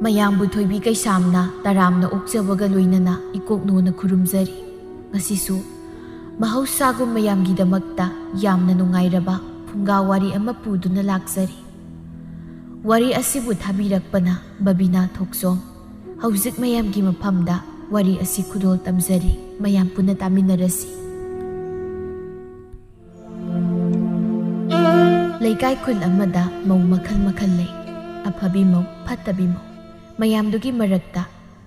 ꯃꯌꯥꯝꯕꯨ ꯊꯣꯏꯕꯤ ꯀꯩꯁꯥꯝꯅ ꯇꯔꯥꯝꯅ ꯑꯣꯛꯆꯕꯒ ꯂꯣꯏꯅꯅ ꯏꯀꯣꯛꯅꯣꯅ ꯈꯨꯔꯨꯝꯖꯔꯤ꯫ ꯉꯁꯤꯁꯨ ꯃꯍꯧꯁꯥꯒꯨꯝ ꯃꯌꯥꯝꯒꯤꯗꯃꯛꯇ ꯌꯥꯝꯅ ꯅꯨꯡꯉꯥꯏꯔꯕ ꯐꯨꯡꯒꯥ ꯋꯥꯔꯤ ꯑꯃ ꯄꯨꯗꯨꯅ ꯂꯥꯛꯆꯔꯤ꯫ ꯋꯥꯔꯤ ꯑꯁꯤꯕꯨ ꯊꯥꯕꯤꯔꯛꯄꯅ ꯕꯕꯤꯅꯥ ꯊꯣꯛꯆꯣꯝ꯫ ꯍꯧꯖꯤꯛ ꯃꯌꯥꯝꯒꯤ ꯃꯐꯝꯗ ꯋꯥꯔꯤ ꯑꯁꯤ ꯈꯨꯗꯣꯜ ꯇꯝꯖꯔꯤ꯫ ꯃꯌꯥꯝ ꯄꯨꯟꯅ ꯇꯥꯃꯤꯟꯅꯔꯁꯤ꯫ ꯂꯩꯀꯥꯏ ꯈꯨꯜ ꯑꯃꯗ ꯃꯧ ꯃꯈꯜ ꯃꯈꯜ ꯂꯩ꯫ ꯑꯐꯕꯤ ꯃꯧ, ꯐꯠꯇꯕꯤ ꯃꯧ꯫ ꯃꯌꯥꯝꯗꯨꯒꯤ ꯃꯔꯛꯇ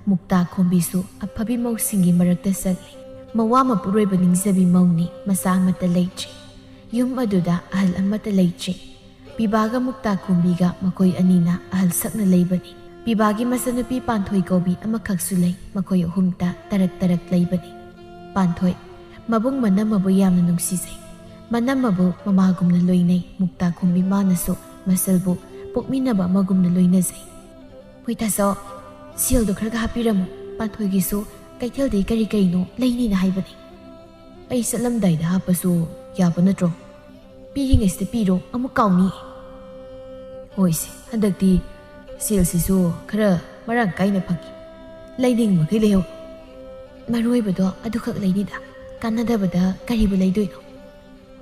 ꯃꯨꯛꯇꯥ ꯈꯣꯝꯕꯤꯁꯨ ꯑꯐꯕꯤ ꯃꯧꯁꯤꯡꯒꯤ ꯃꯔꯛꯇ ꯆꯜꯂꯤ꯫ ꯃꯋꯥ ꯃꯄꯨꯔꯣꯏꯕ ꯅꯤꯡꯖꯕꯤ ꯃꯧꯅꯤ, ꯃꯆꯥ ꯑꯃꯠꯇ ꯂꯩꯇ꯭ꯔꯤ꯫ ꯌꯨꯝ ꯑꯗꯨꯗ ꯑꯍꯜ ꯑꯃꯠꯇ ꯂꯩꯇ꯭ꯔꯤ꯫ ꯄꯤꯕꯥꯒ ꯃꯨꯛꯇꯥ ꯈꯣꯝꯕꯤꯒ ꯃꯈꯣꯏ ꯑꯅꯤꯅ ꯑꯍꯜ ꯁꯛꯅ ꯂꯩꯕꯅꯤ꯫ ꯄꯤꯕꯥꯒꯤ ꯃꯆꯟꯅꯨꯄꯤ ꯄꯥꯟꯊꯣꯏ ꯀꯧꯕꯤ ꯑꯃꯈꯛꯁꯨ ꯂꯩ꯫ ꯃꯈꯣꯏ ꯑꯍꯨꯝꯇ ꯇꯔꯛ ꯇꯔꯛ ꯂꯩꯕꯅꯤ꯫ ꯄꯥꯟꯊꯣꯏ ꯃꯕꯨꯡ ꯃꯅꯝꯃꯕꯨ ꯌꯥꯝꯅ ꯅꯨꯡꯁꯤꯖꯩ꯫ ꯃꯅꯝꯃꯕꯨ ꯃꯃꯥꯒꯨꯝꯅ ꯂꯣꯏꯅꯩ꯫ ꯃꯨꯛꯇꯥ ꯈꯣꯝꯕꯤ ꯃꯥꯅꯁꯨ ꯃꯆꯜꯕꯨ ꯄꯣꯛꯃꯤꯟꯅꯕ ꯑꯃꯒꯨꯝꯅ ꯂꯣꯏꯅꯖꯩ꯫ ꯃꯣꯏꯇꯥꯆꯧ, ꯁꯦꯜꯗꯣ ꯈꯔꯒ ꯍꯥꯞꯄꯤꯔꯝꯃꯨ꯫ ꯄꯥꯟꯊꯣꯏꯒꯤꯁꯨ ꯀꯩꯊꯦꯜꯗꯒꯤ ꯀꯔꯤ ꯀꯔꯤꯅꯣ ꯂꯩꯅꯤꯅ ꯍꯥꯏꯕꯅꯤ꯫ ꯑꯩ ꯆꯠꯂꯝꯗꯥꯏꯗ ꯍꯥꯞꯄꯁꯨ ꯌꯥꯕ ꯅꯠꯇ꯭ꯔꯣ? ꯄꯤꯔꯤꯉꯩꯁꯤꯗ ꯄꯤꯔꯣ, ꯑꯃꯨꯛ ꯀꯥꯎꯅꯤ꯫ ꯍꯣꯏꯁꯦ, ꯍꯟꯗꯛꯇꯤ ꯁꯦꯜꯁꯤꯁꯨ ꯈꯔ ꯃꯔꯥꯡ ꯀꯥꯏꯅ ꯐꯪꯏ꯫ ꯂꯩꯅꯤꯡꯕꯈꯩ ꯂꯩꯍꯧ꯫ ꯃꯔꯨ ꯑꯣꯏꯕꯗꯣ ꯑꯗꯨꯈꯛ ꯂꯩꯅꯤꯗ, ꯀꯥꯟꯅꯗꯕꯗ ꯀꯔꯤꯕꯨ ꯂꯩꯗꯣꯏꯅꯣ?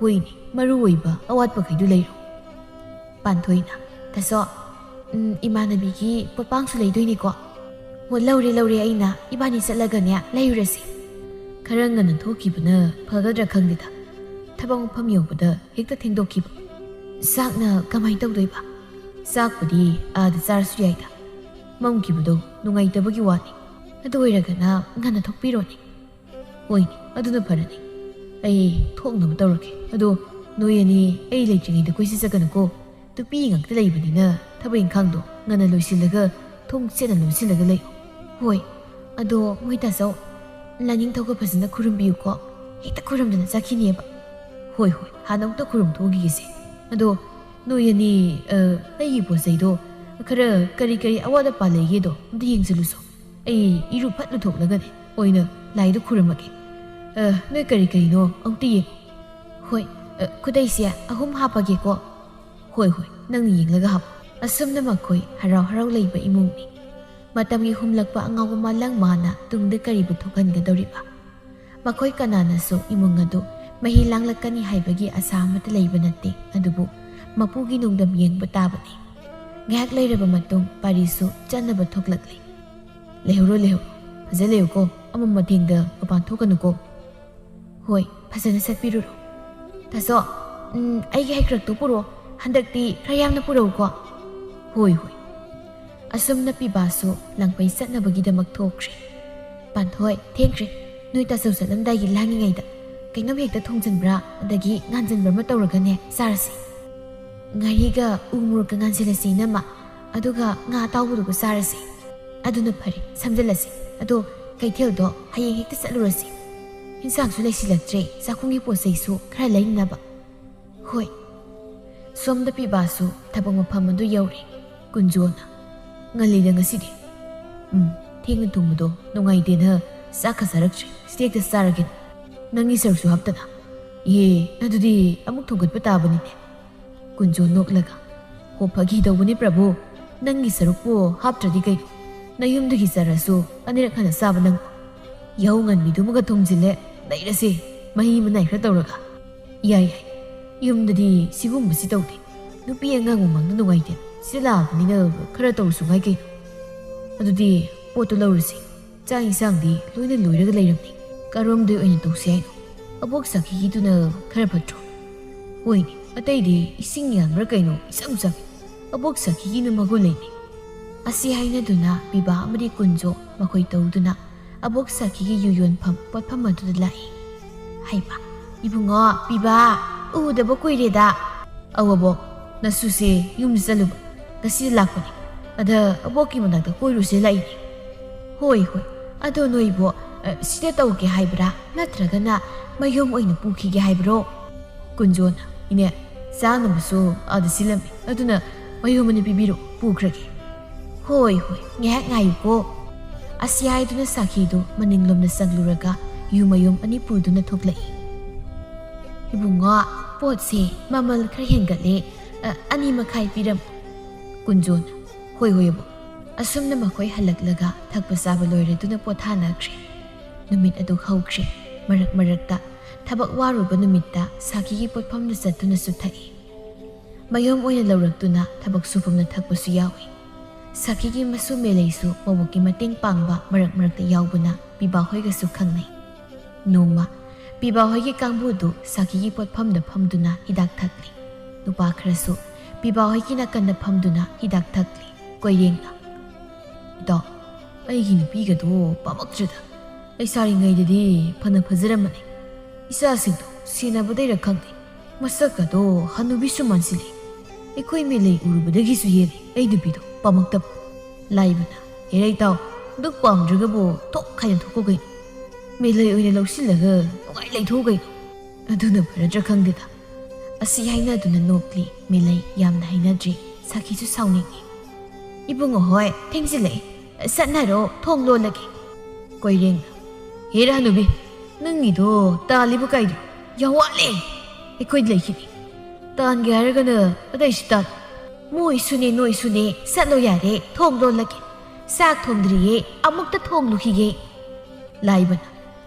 ꯍꯣꯏꯅꯦ, ꯃꯔꯨ ꯑꯣꯏꯕ ꯑꯋꯥꯠꯄꯈꯩꯗꯨ ꯂꯩꯔꯣ꯫ ꯄꯥꯟꯊꯣꯏꯅ, ꯇꯥꯆꯧ, ꯏꯃꯥꯟꯅꯕꯤꯒꯤ ꯄꯣꯠꯄꯥꯡꯁꯨ ꯂꯩꯗꯣꯏꯅꯤꯀꯣ? ꯍꯣ, ꯂꯧꯔꯦ ꯑꯩꯅ ꯏꯕꯥꯅꯤ ꯆꯠꯂꯒꯅꯦ ꯂꯩꯔꯨꯔꯁꯤ꯫ ꯈꯔ ꯉꯟꯅ ꯊꯣꯛꯈꯤꯕꯅ ꯐꯒꯗ꯭ꯔꯥ ꯈꯪꯗꯦꯗ, ꯊꯕꯛ ꯃꯐꯝ ꯌꯧꯕꯗ ꯍꯦꯛꯇ ꯊꯦꯡꯗꯣꯛꯈꯤꯕ꯫ ꯆꯥꯛꯅ ꯀꯃꯥꯏꯅ ꯇꯧꯗꯣꯏꯕ? ꯆꯥꯛꯄꯨꯗꯤ ꯑꯥꯗ ꯆꯥꯔꯁꯨ ꯌꯥꯏꯗ, ꯃꯝꯈꯤꯕꯗꯣ ꯅꯨꯡꯉꯥꯏꯇꯕꯒꯤ ꯋꯥꯅꯤ꯫ ꯑꯗꯨ ꯑꯣꯏꯔꯒꯅ ꯉꯟꯅ ꯊꯣꯛꯄꯤꯔꯣꯅꯦ꯫ ꯍꯣꯏꯅꯦ, ꯑꯗꯨꯅ ꯐꯔꯅꯤ꯫ ꯑꯩ ꯊꯣꯛꯅꯕ ꯇꯧꯔꯒꯦ꯫ ꯑꯗꯣ ꯅꯣꯏ ꯑꯅꯤ ꯑꯩ ꯂꯩꯇ꯭ꯔꯤꯉꯩꯗ ꯀꯣꯏꯆꯠ ꯆꯠꯀꯅꯨꯀꯣ꯫ ꯅꯨꯄꯤ ꯉꯥꯛꯇ ꯂꯩꯕꯅꯤꯅ ꯊꯕꯛ ꯏꯪꯈꯥꯡꯗꯣ ꯉꯟꯅ ꯂꯣꯏꯁꯤꯜꯂꯒ ꯊꯣꯡ ꯆꯦꯠꯅ ꯂꯣꯟꯁꯤꯜꯂꯒ ꯂꯩꯌꯨ꯫ ꯍꯣꯏ, ꯑꯗꯣ ꯃꯣꯏꯇꯥꯆꯧ, ꯂꯥꯏꯅꯤꯡꯊꯧꯒ ꯐꯖꯅ ꯈꯨꯔꯨꯝꯕꯤꯌꯨꯀꯣ꯫ ꯍꯦꯛꯇ ꯈꯨꯔꯨꯝꯗꯅ ꯆꯠꯈꯤꯅꯦꯕ꯫ ꯍꯣꯏ, ꯍꯥꯟꯅ ꯑꯃꯨꯛꯇ ꯈꯨꯔꯨꯝꯊꯣꯛꯈꯤꯒꯦꯁꯦ꯫ ꯑꯗꯣ ꯅꯣꯏ ꯑꯅꯤ ꯑꯩꯒꯤ ꯄꯣꯠ ꯆꯩꯗꯣ ꯈꯔ ꯀꯔꯤ ꯀꯔꯤ ꯑꯋꯥꯠ ꯑꯄꯥ ꯂꯩꯒꯦꯗꯣ ꯑꯝꯇ ꯌꯦꯡꯁꯤꯜꯂꯨꯁꯣ꯫ ꯑꯩ ꯏꯔꯨ ꯐꯠ ꯂꯨꯊꯣꯛꯂꯒꯅꯦ ꯑꯣꯏꯅ ꯂꯥꯏꯗꯣ ꯈꯨꯔꯨꯝꯃꯒꯦ꯫ ꯅꯣꯏ ꯀꯔꯤ ꯀꯔꯤꯅꯣ ꯑꯃꯨꯛꯇ ꯌꯦꯡꯉꯨ꯫ ꯍꯣꯏ, ꯈꯨꯗꯩꯁꯦ 3 ꯍꯥꯞꯄꯒꯦꯀꯣ꯫ ꯍꯣꯏ, ꯅꯪꯅ ꯌꯦꯡꯂꯒ ꯍꯥꯞꯄꯨ꯫ ꯑꯁꯨꯝꯅ ꯃꯈꯣꯏ ꯍꯔꯥꯎ ꯍꯔꯥꯎ ꯂꯩꯕ ꯏꯃꯨꯡꯅꯤ꯫ ꯃꯇꯝꯒꯤ ꯍꯨꯝꯂꯛꯄ ꯑꯉꯥꯎꯕ ꯃꯥꯂꯪ ꯃꯥꯅ ꯇꯨꯡꯗ ꯀꯔꯤꯕꯨ ꯊꯣꯛꯍꯟꯒꯗꯧꯔꯤꯕ? ꯃꯈꯣꯏ ꯀꯅꯥꯅꯁꯨ ꯏꯃꯨꯡ ꯑꯗꯨ ꯃꯍꯤ ꯂꯥꯡꯂꯛꯀꯅꯤ ꯍꯥꯏꯕꯒꯤ ꯑꯁꯥ ꯑꯃꯠꯇ ꯂꯩꯕ ꯅꯠꯇꯦ꯫ ꯑꯗꯨꯕꯨ ꯃꯄꯨꯒꯤ ꯅꯣꯡꯗꯝ ꯌꯦꯡꯕ ꯇꯥꯕꯅꯤ꯫ ꯉꯥꯏꯍꯥꯛ ꯂꯩꯔꯕ ꯃꯇꯨꯡ ꯄꯥꯔꯤꯁꯨ ꯆꯠꯅꯕ ꯊꯣꯛꯂꯛꯂꯤ꯫ ꯂꯩꯍꯧꯔꯣ, ꯐꯖ ꯂꯩꯌꯨꯀꯣ꯫ ꯑꯃꯝ ꯑꯊꯦꯡꯗ ꯃꯄꯥꯟ ꯊꯣꯛꯀꯅꯨꯀꯣ꯫ ꯍꯣꯏ, ꯐꯖꯅ ꯆꯠꯄꯤꯔꯨꯔꯣ꯫ ꯇꯥꯆꯧ, ꯑꯩꯒꯤ ꯍꯩꯀ꯭ꯔꯛꯇꯨ ꯄꯨꯔꯛꯑꯣ꯫ ꯍꯟꯗꯛꯇꯤ ꯈꯔ ꯌꯥꯝꯅ ꯄꯨꯔꯛꯎꯀꯣ꯫ ꯍꯣꯏ꯫ ꯑꯁꯨꯝꯅ ꯄꯤꯕꯥꯁꯨ ꯂꯪꯐꯩ ꯆꯠꯅꯕꯒꯤꯗꯃꯛ ꯊꯣꯛꯈ꯭ꯔꯦ꯫ ꯄꯥꯟꯊꯣꯏ, ꯊꯦꯡꯈ꯭ꯔꯦ꯫ ꯅꯣꯏ ꯇꯥꯆꯧ ꯆꯠꯂꯝꯗꯥꯏꯒꯤ ꯂꯥꯡꯉꯤꯉꯩꯗ ꯀꯩꯅꯣꯝ ꯍꯦꯛꯇ ꯊꯣꯡꯖꯟꯕ꯭ꯔꯥ ꯑꯗꯒꯤ ꯉꯥꯟꯖꯟꯕ꯭ꯔꯥ ꯑꯃ ꯇꯧꯔꯒꯅꯦ ꯆꯥꯔꯁꯤ꯫ ꯉꯥꯔꯤꯒ ꯎ ꯃꯣꯔꯣꯛꯀ ꯉꯥꯟꯁꯤꯜꯂꯁꯤ ꯏꯅꯝꯃ, ꯑꯗꯨꯒ ꯉꯥ ꯑꯇꯥꯎꯕꯗꯨꯒ ꯆꯥꯔꯁꯤ꯫ ꯑꯗꯨꯅ ꯐꯔꯦ, ꯁꯝꯖꯜꯂꯁꯤ꯫ ꯑꯗꯣ ꯀꯩꯊꯦꯜꯗꯣ ꯍꯌꯦꯡ ꯍꯦꯛꯇ ꯆꯠꯂꯨꯔꯁꯤ꯫ ꯏꯟꯁꯥꯡꯁꯨ ꯂꯩꯁꯤꯜꯂꯛꯇ꯭ꯔꯦ, ꯆꯥꯛꯈꯨꯝꯒꯤ ꯄꯣꯠ ꯆꯩꯁꯨ ꯈꯔ ꯂꯩꯅꯕ꯫ ꯍꯣꯏ꯫ ꯁꯣꯝꯗ ꯄꯤꯕꯥꯁꯨ ꯊꯕꯛ ꯃꯐꯝ ꯑꯗꯨ ꯌꯧꯔꯦ꯫ ꯀꯨꯟꯖꯣꯅ, ꯉꯜꯂꯤꯗ ꯉꯁꯤꯗꯤ꯫ ꯊꯦꯡꯅ ꯇꯨꯝꯕꯗꯣ ꯅꯨꯡꯉꯥꯏꯇꯦꯅ ꯆꯥꯛꯀ ꯆꯥꯔꯛꯇ꯭ꯔꯤ꯫ ꯁꯤꯗ ꯍꯦꯛꯇ ꯆꯥꯔꯒꯦꯅ꯫ ꯅꯪꯒꯤ ꯁꯔꯨꯛꯁꯨ ꯍꯥꯞꯇꯅ꯫ ꯑꯗꯨꯗꯤ ꯑꯃꯨꯛ ꯊꯣꯡꯒꯠꯄ ꯇꯥꯕꯅꯤꯅꯦ꯫ ꯀꯨꯟꯖꯣ ꯅꯣꯛꯂꯒ, ꯍꯣ, ꯐꯥꯒꯤ ꯇꯧꯕꯅꯤ ꯄ꯭ꯔꯚꯨ, ꯅꯪꯒꯤ ꯁꯔꯨꯛꯄꯨ ꯍꯥꯞꯇ꯭ꯔꯗꯤ ꯀꯩꯅꯣ? ꯅꯌꯨꯝꯗꯒꯤ ꯆꯥꯔꯁꯨ ꯑꯅꯤꯔꯛ ꯍꯟꯅ ꯆꯥꯕ ꯅꯪ ꯌꯥꯍꯧ ꯉꯟꯕꯤꯗꯨꯃꯒ ꯊꯣꯡꯖꯤꯜꯂꯦ꯫ ꯂꯩꯔꯁꯦ, ꯃꯍꯤ ꯃꯅꯥꯏ ꯈꯔ ꯇꯧꯔꯒ꯫ ꯌꯥꯏ, ꯌꯨꯝꯗꯗꯤ ꯁꯤꯒꯨꯝꯕꯁꯤ ꯇꯧꯗꯦ꯫ ꯅꯨꯄꯤ ꯑꯉꯥꯡ ꯃꯃꯥꯡꯗ ꯅꯨꯡꯉꯥꯏꯇꯦ꯫ ꯁꯤꯗ ꯂꯥꯛꯑꯕꯅꯤꯅ ꯈꯔ ꯇꯧꯔꯁꯨ ꯉꯥꯏ ꯀꯩꯅꯣ? ꯑꯗꯨꯗꯤ ꯄꯣꯠꯇꯨ ꯂꯧꯔꯁꯤ꯫ ꯆꯥꯛ ꯏꯟꯁꯥꯡꯗꯤ ꯂꯣꯏꯅ ꯂꯣꯏꯔꯒ ꯂꯩꯔꯝꯅꯤ꯫ ꯀꯔꯣꯝꯗꯩ ꯑꯣꯏꯅ ꯇꯧꯁꯤ ꯍꯥꯏꯅꯣ? ꯑꯕꯣꯛ ꯁꯈꯤꯒꯤꯗꯨꯅ ꯈꯔ ꯐꯠꯇ꯭ꯔꯣ? ꯍꯣꯏꯅꯦ, ꯑꯇꯩꯗꯤ ꯏꯁꯤꯡ ꯌꯥꯟꯕ꯭ꯔꯥ ꯀꯩꯅꯣ ꯏꯆꯝ ꯆꯝꯃꯤ꯫ ꯑꯕꯣꯛ ꯁꯈꯤꯒꯤꯅ ꯃꯒꯨꯟ ꯂꯩꯅꯤ꯫ ꯑꯁꯤ ꯍꯥꯏꯅꯗꯨꯅ ꯄꯤꯕꯥ ꯑꯃꯗꯤ ꯀꯨꯟꯖꯣ ꯃꯈꯣꯏ ꯇꯧꯗꯨꯅ ꯑꯕꯣꯛ ꯁꯈꯤꯒꯤ ꯌꯨ ꯌꯣꯟꯐꯝ ꯄꯣꯠꯐꯝ ꯑꯗꯨꯗ ꯂꯥꯛꯏ꯫ ꯍꯩꯃꯥ, ꯏꯕꯨꯡꯉꯣ, ꯄꯤꯕꯥ, ꯎꯗꯕ ꯀꯨꯏꯔꯦꯗ꯫ ꯑꯕꯣꯛ, ꯅꯁꯨꯁꯦ ꯌꯨꯝꯗ ꯆꯠꯂꯨꯕ ꯉꯁꯤꯗ ꯂꯥꯛꯄꯅꯤ꯫ ꯑꯗ ꯑꯕꯣꯛꯀꯤ ꯃꯅꯥꯛꯇ ꯀꯣꯏꯔꯨꯁꯦ ꯂꯥꯛꯏꯅꯤ꯫ ꯍꯣꯏ, ꯑꯗꯣ ꯅꯣꯏꯕꯨ ꯁꯤꯗ ꯇꯧꯒꯦ ꯍꯥꯏꯕ꯭ꯔꯥ ꯅꯠꯇ꯭ꯔꯒꯅ ꯃꯌꯨꯝ ꯑꯣꯏꯅ ꯄꯨꯈꯤꯒꯦ ꯍꯥꯏꯕ꯭ꯔꯣ? ꯀꯨꯟꯖꯣꯅ, ꯏꯅꯦ, ꯆꯥꯅꯕꯁꯨ ꯑꯥꯗ ꯁꯤꯜꯂꯝꯃꯤ, ꯑꯗꯨꯅ ꯃꯌꯨꯝ ꯑꯅꯤ ꯄꯤꯕꯤꯔꯣ, ꯄꯨꯈ꯭ꯔꯒꯦ꯫ ꯍꯣꯏ, ꯉꯥꯏꯍꯥꯛ ꯉꯥꯏꯌꯨꯀꯣ꯫ ꯑꯁꯤ ꯍꯥꯏꯗꯨꯅ ꯁꯈꯤꯗꯨ ꯃꯅꯤꯡꯂꯣꯝꯗ ꯆꯪꯂꯨꯔꯒ ꯌꯨ ꯃꯌꯨꯝ ꯑꯅꯤ ꯄꯨꯗꯨꯅ ꯊꯣꯛꯂꯛꯏ꯫ ꯏꯕꯨꯡꯉꯣ, ꯄꯣꯠꯁꯦ ꯃꯃꯜ ꯈꯔ ꯍꯦꯟꯒꯠꯂꯦ, 2.5 ꯄꯤꯔꯝꯃꯨ꯫ ꯀꯨꯟꯖꯣꯅ, ꯍꯣꯏ ꯑꯕꯣꯛ, ꯑꯁꯨꯝꯅ ꯃꯈꯣꯏ ꯍꯜꯂꯛꯂꯒ ꯊꯛꯄ ꯆꯥꯕ ꯂꯣꯏꯔꯗꯨꯅ ꯄꯣꯊꯥꯅꯈ꯭ꯔꯦ꯫ ꯅꯨꯃꯤꯠ ꯑꯗꯨ ꯍꯧꯈ꯭ꯔꯦ꯫ ꯃꯔꯛꯇ ꯊꯕꯛ ꯋꯥꯔꯨꯕ ꯅꯨꯃꯤꯠꯇ ꯁꯥꯈꯤꯒꯤ ꯄꯣꯠꯐꯝꯗ ꯆꯠꯇꯨꯅꯁꯨ ꯊꯛꯏ꯫ ꯃꯌꯨꯝ ꯑꯣꯏꯅ ꯂꯧꯔꯛꯇꯨꯅ ꯊꯕꯛ ꯁꯨꯐꯝꯅ ꯊꯛꯄꯁꯨ ꯌꯥꯎꯏ꯫ ꯁꯥꯈꯤꯒꯤ ꯃꯁꯨ ꯃꯦꯂꯩꯁꯨ ꯃꯕꯣꯛꯀꯤ ꯃꯇꯦꯡ ꯄꯥꯡꯕ ꯃꯔꯛꯇ ꯌꯥꯎꯕꯅ ꯄꯤꯕꯥꯍꯣꯏꯒꯁꯨ ꯈꯪꯅꯩ꯫ ꯅꯣꯡꯃ ꯄꯤꯕꯥꯍꯣꯏꯒꯤ ꯀꯥꯡꯕꯨꯗꯨ ꯁꯥꯈꯤꯒꯤ ꯄꯣꯠꯐꯝꯗ ꯐꯝꯗꯨꯅ ꯍꯤꯗꯥꯛ ꯊꯛꯂꯤ꯫ ꯅꯨꯄꯥ ꯈꯔꯁꯨ ꯄꯤꯕꯥꯍꯣꯏꯒꯤ ꯅꯥꯀꯟꯗ ꯐꯝꯗꯨꯅ ꯍꯤꯗꯥꯛ ꯊꯛꯂꯤ꯫ ꯀꯣꯏꯔꯦꯡꯅ "ꯏꯇꯥꯎ, ꯑꯩꯒꯤ ꯅꯨꯄꯤꯒꯗꯣ ꯄꯥꯝꯃꯛꯇ꯭ꯔꯦꯗ꯫ ꯂꯩꯁꯥꯔꯤꯉꯩꯗꯗꯤ ꯐꯅ ꯐꯖꯔꯝꯕꯅꯤ꯫ ꯏꯆꯥꯁꯤꯡꯗꯣ ꯁꯦꯟꯅꯕꯗꯩꯔ ꯈꯪꯗꯦ, ꯃꯁꯛꯀꯗꯣ ꯍꯅꯨꯕꯤꯁꯨ ꯃꯥꯟꯁꯤꯜꯂꯤ꯫ ꯑꯩꯈꯣꯏ ꯃꯦꯂꯩ ꯎꯔꯨꯕꯗꯒꯤꯁꯨ ꯍꯦꯜꯂꯤ ꯑꯩ ꯅꯨꯄꯤꯗꯣ ꯄꯥꯝꯃꯛꯇꯕ." ꯂꯥꯏꯕꯅ "ꯍꯦꯔꯥ ꯏꯇꯥꯎ, ꯑꯗꯨꯛ ꯄꯥꯝꯗ꯭ꯔꯒꯕꯨ ꯊꯣꯛ ꯈꯥꯏꯅ ꯊꯣꯛꯀꯣ ꯀꯩꯅꯣ? ꯃꯦꯂꯩ ꯑꯣꯏꯅ ꯂꯧꯁꯤꯜꯂꯒ ꯅꯨꯡꯉꯥꯏ ꯂꯩꯊꯣꯛꯎ ꯀꯩꯅꯣ? ꯑꯗꯨꯅ ꯐꯔꯗ꯭ꯔꯥ ꯈꯪꯗꯦꯗ." ꯑꯁꯤ ꯍꯥꯏꯅꯗꯨꯅ ꯅꯣꯛꯂꯤ꯫ ꯃꯦꯂꯩ ꯌꯥꯝꯅ ꯍꯩꯅꯗ꯭ꯔꯤ꯫ ꯁꯥꯈꯤꯁꯨ ꯁꯥꯎꯅꯤꯡꯉꯤ꯫ "ꯏꯕꯨꯡꯉꯣ ꯍꯣꯏ ꯊꯦꯡꯖꯤꯜꯂꯛꯑꯦ, ꯆꯠꯅꯔꯣ, ꯊꯣꯡ ꯂꯣꯜꯂꯒꯦ." ꯀꯣꯏꯔꯦꯡꯅ "ꯍꯦꯔꯥ ꯍꯅꯨꯕꯤ, ꯅꯪꯒꯤꯗꯣ ꯇꯥꯜꯂꯤꯕ ꯀꯥꯏꯗꯣ ꯌꯥꯝ ꯋꯥꯠꯂꯦ꯫ ꯑꯩꯈꯣꯏ ꯂꯩꯈꯤꯅꯤ꯫ ꯇꯥꯟꯒꯦ ꯍꯥꯏꯔꯒꯅ ꯑꯇꯩꯁꯨ ꯇꯥꯟ꯫ ꯃꯣꯏꯁꯨꯅꯦ ꯅꯣꯏꯁꯨꯅꯦ, ꯆꯠꯂꯣ ꯌꯥꯔꯦ, ꯊꯣꯡ ꯂꯣꯜꯂꯒꯦ꯫ ꯆꯥꯛ ꯊꯣꯡꯗ꯭ꯔꯤꯌꯦ, ꯑꯃꯨꯛꯇ ꯊꯣꯡ ꯂꯨꯈꯤꯒꯦ." ꯂꯥꯏꯕꯅ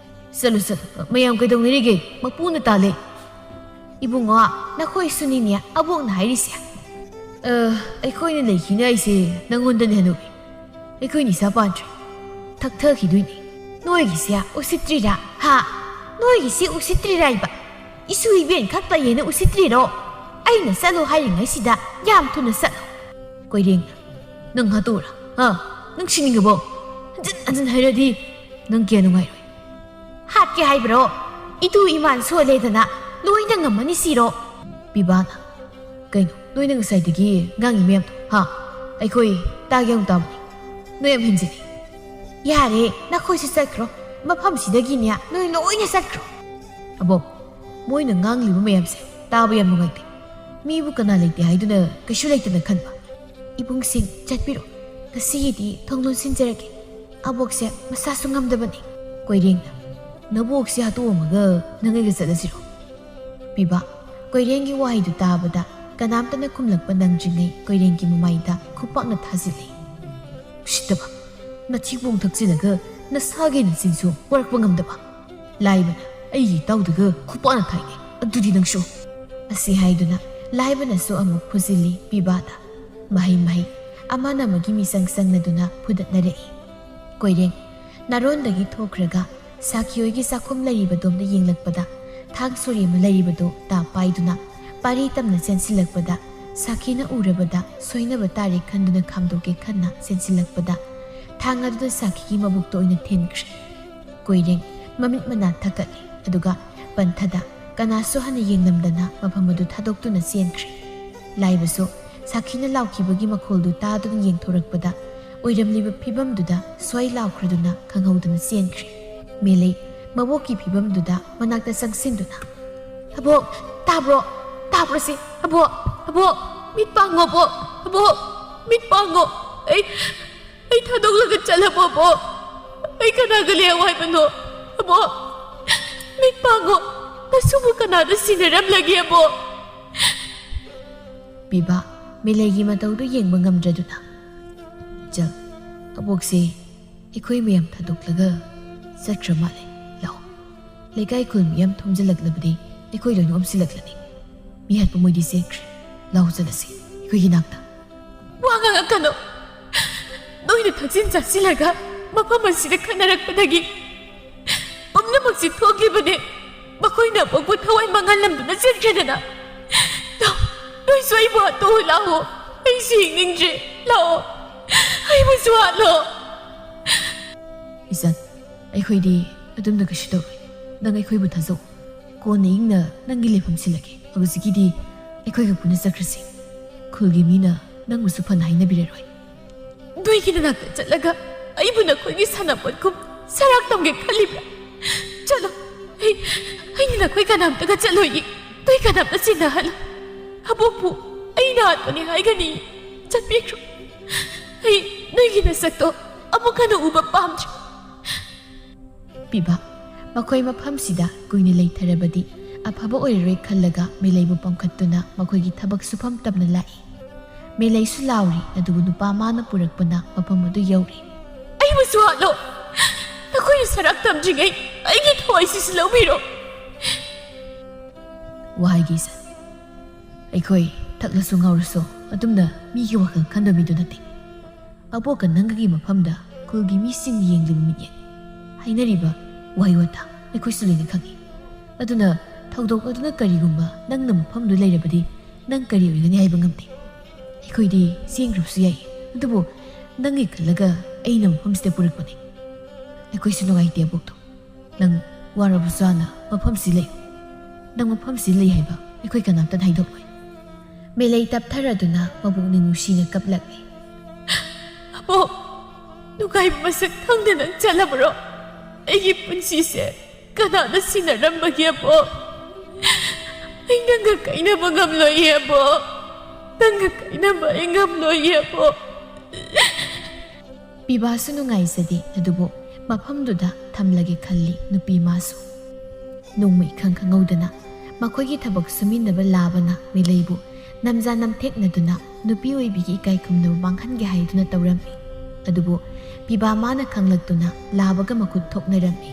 "ꯆꯠꯂꯨ ꯃꯌꯥꯝ ꯀꯩꯗꯧꯅꯔꯤꯒꯦ? ꯃꯄꯨꯅ ꯇꯥꯜꯂꯦ." "ꯏꯕꯨꯡꯉꯣ, ꯅꯈꯣꯏꯁꯨꯅꯤꯅꯦ ꯑꯕꯣꯛꯅ ꯍꯥꯏꯔꯤꯁꯦ." ꯑꯩꯈꯣꯏꯅ ꯂꯩꯈꯤꯅꯤ ꯍꯥꯏꯁꯦ ꯅꯪꯉꯣꯟꯗꯅꯦ ꯍꯅꯨꯕꯤ꯫ ꯑꯩꯈꯣꯏ ꯅꯤꯁꯥ ꯄꯥꯟꯗ꯭ꯔꯦ, ꯊꯛꯊꯈꯤꯗꯣꯏꯅꯤ꯫ ꯅꯣꯏꯒꯤꯁꯦ ꯎꯁꯤꯠꯇ꯭ꯔꯤꯔꯥ? ꯍꯥ? ꯅꯣꯏꯒꯤꯁꯦ ꯎꯁꯤꯠꯇ꯭ꯔꯤꯔꯥꯏꯕ? ꯏꯁꯨ ꯏꯕꯦꯟ ꯈꯛ ꯂꯩꯌꯦꯅ ꯎꯁꯤꯠꯇ꯭ꯔꯤꯔꯣ? ꯑꯩꯅ ꯆꯠꯂꯣ ꯍꯥꯏꯔꯤꯉꯩꯁꯤꯗ ꯌꯥꯝ ꯊꯨꯅ ꯆꯠꯂꯣ." ꯀꯣꯏꯔꯦꯡꯅ "ꯅꯪ ꯍꯥꯠꯇꯣꯛꯎꯔꯥ? ꯅꯪ ꯁꯤꯅꯤꯡꯉꯕꯣ? ꯍꯟꯖꯤꯟ ꯍꯥꯏꯔꯗꯤ ꯅꯪ ꯀꯌꯥ ꯅꯨꯡꯉꯥꯏꯔꯣꯏ." "ꯍꯥꯠꯀꯦ ꯍꯥꯏꯕ꯭ꯔꯣ? ꯏꯇꯨ ꯏꯃꯥꯟ ꯁꯣꯜꯂꯦꯗꯅ ꯂꯣꯏꯅ ꯉꯝꯃꯅꯤ ꯁꯤꯔꯣ?" ꯄꯤꯕꯥꯅ "ꯀꯩꯅꯣ ꯅꯣꯏꯅ ꯉꯁꯥꯏꯗꯒꯤ ꯉꯥꯡꯉꯤ ꯃꯌꯥꯝꯗꯣ? ꯑꯩꯈꯣꯏ ꯇꯥꯒꯦ ꯑꯃꯨꯛ ꯇꯥꯕꯅꯤ꯫ ꯅꯣꯏ ꯌꯥꯝ ꯍꯦꯟꯖꯤꯜꯂꯤ." "ꯌꯥꯔꯦ, ꯅꯈꯣꯏꯁꯨ ꯆꯠꯈ꯭ꯔꯣ꯫ ꯃꯐꯝꯁꯤꯗꯒꯤꯅꯦ ꯅꯣꯏ ꯂꯣꯏꯅ ꯆꯠꯈ꯭ꯔꯣ." "ꯑꯕꯣꯛ, ꯃꯣꯏꯅ ꯉꯥꯡꯂꯤꯕ ꯃꯌꯥꯝꯁꯦ ꯇꯥꯕ ꯌꯥꯝ ꯅꯨꯡꯉꯥꯏꯇꯦ꯫ ꯃꯤꯕꯨ ꯀꯅꯥ ꯂꯩꯇꯦ ꯍꯥꯏꯗꯨꯅ ꯀꯩꯁꯨ ꯂꯩꯇꯅ ꯈꯟꯕ." "ꯏꯕꯨꯡꯁꯤꯡ ꯆꯠꯄꯤꯔꯣ. ꯉꯁꯤꯒꯤꯗꯤ ꯊꯣꯡ ꯂꯣꯟꯁꯤꯟꯖꯔꯒꯦ. ꯑꯕꯣꯛꯁꯦ ꯃꯁꯥꯁꯨ ꯉꯝꯗꯕꯅꯤ." ꯀꯣꯏꯔꯦꯡꯅ "ꯅꯕꯣꯛꯁꯦ ꯍꯥꯠꯇꯣꯛꯑꯝꯃꯒ ꯅꯪ ꯑꯩꯒ ꯆꯠꯂꯁꯤꯔꯣ?" ꯄꯤꯕꯥ ꯀꯣꯏꯔꯦꯡꯒꯤ ꯋꯥꯍꯩꯗꯨ ꯇꯥꯕꯗ ꯀꯅꯥꯝꯇꯅ ꯈꯨꯝꯂꯛꯄ ꯅꯪꯗ꯭ꯔꯤꯉꯩ ꯀꯣꯏꯔꯦꯡꯒꯤ ꯃꯃꯥꯏꯗ ꯈꯨꯄꯥꯛꯅ ꯊꯥꯖꯤꯜꯂꯤ꯫ "ꯎꯁꯤꯠꯇꯕ, ꯅꯊꯤꯕꯣꯡ ꯊꯛꯆꯤꯜꯂꯒ ꯅꯁꯥꯒꯤ ꯅꯆꯤꯟꯁꯨ ꯋꯥꯔꯛꯄ ꯉꯝꯗꯕ." ꯂꯥꯏꯕꯅ "ꯑꯩꯒꯤ ꯏꯇꯥꯎꯗꯒ ꯈꯨꯄꯥꯛꯅ ꯊꯥꯏꯅꯦ, ꯑꯗꯨꯗꯤ ꯅꯪꯁꯨ." ꯑꯁꯤ ꯍꯥꯏꯗꯨꯅ ꯂꯥꯏꯕꯅꯁꯨ ꯑꯃꯨꯛ ꯐꯨꯖꯤꯜꯂꯤ ꯄꯤꯕꯥꯗ꯫ ꯃꯍꯩ ꯑꯃꯅ ꯑꯃꯒꯤ ꯃꯤꯆꯪ ꯆꯪꯅꯗꯨꯅ ꯐꯨꯗꯠꯅꯔꯛꯏ꯫ ꯀꯣꯏꯔꯦꯡ ꯅꯥꯔꯣꯟꯗꯒꯤ ꯊꯣꯛꯈ꯭ꯔꯒ ꯁꯥꯈꯤꯍꯣꯏꯒꯤ ꯆꯥꯛꯈꯨꯝ ꯂꯩꯔꯤꯕꯗꯣꯝꯗ ꯌꯦꯡꯂꯛꯄꯗ ꯊꯥꯡ ꯁꯣꯔꯤ ꯑꯃ ꯂꯩꯔꯤꯕꯗꯨ ꯇꯥ ꯄꯥꯏꯗꯨꯅ ꯄꯥꯔꯤ ꯇꯝꯅ ꯆꯦꯟꯁꯤꯜꯂꯛꯄꯗ ꯁꯥꯈꯤꯅ ꯎꯔꯕꯗ ꯁꯣꯏꯅꯕ ꯇꯥꯔꯦ ꯈꯟꯗꯨꯅ ꯈꯥꯝꯗꯣꯛꯀꯦ ꯈꯟꯅ ꯆꯦꯟꯁꯤꯜꯂꯛꯄꯗ ꯊꯥꯡ ꯑꯗꯨꯗ ꯁꯥꯈꯤꯒꯤ ꯃꯕꯨꯛꯇ ꯑꯣꯏꯅ ꯊꯤꯟꯈ꯭ꯔꯦ꯫ ꯀꯣꯏꯔꯦꯡ ꯃꯃꯤꯠ ꯃꯅꯥ ꯊꯛꯀꯠꯂꯤ, ꯑꯗꯨꯒ ꯄꯟꯊꯗ ꯀꯅꯥꯁꯨ ꯍꯟꯅ ꯌꯦꯡꯂꯝꯗꯅ ꯃꯐꯝ ꯑꯗꯨ ꯊꯥꯗꯣꯛꯇꯨꯅ ꯆꯦꯟꯈ꯭ꯔꯦ꯫ ꯂꯥꯏꯕꯁꯨ ꯁꯥꯈꯤꯅ लाउखिबगी मखोलदु तादुन येंथोरकपदा ओइरमलिबा फिबमदुदा सोय लाउख्रदुना खंगौदुना चेनख्रे। मेले मबोकी फिबमदुदा मनाक्ता संगसिंदुना अबोक ताब्रो से अबोक मिट पांगो अबोक मिट पांगो ऐ थादोगलगा चलबो अबोक ऐ कनागा लेवाइबनो अबोक मिट पांगो नसुबु कनादा सिनरमलगी अबोक पिबा मिलेगी मतौदु येंबा ngamdraduna चल अबोकसे इखोई मयम थादोकलगा चक्र माले लाओ लेकाई खुल मयम थुमजलकलबदि इखोई लोइनो अमसिलकलनि मिहात पमोइदि सेख्रे लाओ चलसे इखोई गिनाक्ता वांगा कनो नोइनो थक्सिन चासिलगा मफम असिदा खनरकपदगी पुमनमक्सि थोकलिबने मखोइना पगबु थवाइ मंगलमदुना चेख्रेदना नोइ सोइबो तो लाओ ऐ सिंगिंग्रे लाओ ऐ बुसुआ लो इसन अखोइदि अदुमना कशि तौरoi नंग अखोइबु थाजौ कोन इंगना नंगी लेफम सिलगे अगुसिगिदि अखोइगा पुना चक्रसि खुलगी मीना नंगबुसु फन हाइनबिररोइ दुइगी नाक्ता चलगा अइबु नखोइगी सानापतकुम सराक तमगे खलिब्रा चलो ऐ नखोइ कनामतगा चलोइ तुइ कनामता सिनाहल अबोकु ऐना आत्मनि हाइगनि चटपिख्रु ऐ नोइगी नसक्तो अमुकन उबा पामद्रे पिबा मखोइ मफमसिदा कुइने लेथरबदि अफबा ओइररोइ खल्लगा मिलैबु पमखत्तुना मखोइगी थबक सुफम तबना लाई Melaisu lauri adubu nupa mana purakpana mafam adu yauri. Ai musu halo. Nakoi sarak tamjingai aigi thawai si laubiro. Wahai gisa. Aikoi taklasu ngaurso adumna migi wakal khandamidu nati. Aboka nangagi mafamda kulgi mising yenglibu mitye. Hainariba wahai wata aikoi sulini khangi. Aduna thawdok aduna karigumba nangna mafamdu leirabadi nang kari oigani haiba ngamte. Aikoi siengrupsu yai adubu nangi kalaga aina mafamsida purakpani. Aikoi sunungaite abokto. Nang warabusana mafamsi lei. Nang mafamsi lei haiba aikoi kanamtan haidokoi. Melai taptharaduna mabukni nusina kaplakni. Abo nugai masak khangdana chalabro. Aigi punsise kanana sinarambagi abo. Ai nanga kaina bangamloi abo. Nanga kaina bangamloi abo. Pibasu nungai sadi adubo mafamduda thamlage khalli nupi masu. Nungmai khangkhangawdana makhoi thabak suminnaba labana melaibu namja namtheknaduna nupi oibigi ikai khumna manghange haiduna tawrami. Adubu piba mana khanglaktuna labaga makhut thoknarami.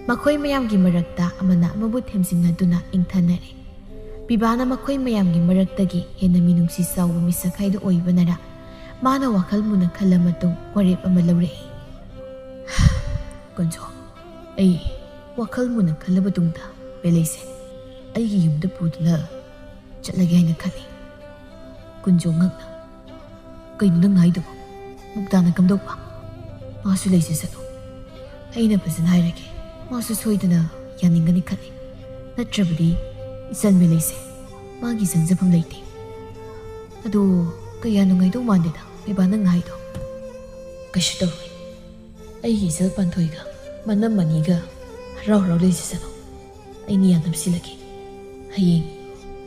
Makhoi mayamgi marakta amana amabu themsingaduna ingthanare. Pibana makhoi mayamgi maraktagi hena minungsi sawu misakhaidu oibanara mana wakal muna khalamatung warep ama laurei. Konjo ai wakal muna khalabadungda beleise aigi yumda puduna chatlage haina khali. Kunjo ngakna kainu nang haidubo mugdana kamdokpa masu leise salo aina fazana hairage masu soidana yaningani khali natrabadi isan beleise magi sanjafam leite adu kaya nungaido mandeda ibana ngaido kashu tawai aigi sel panthoiga manam maniga raw raw leise salo aini yanam silagi hayeng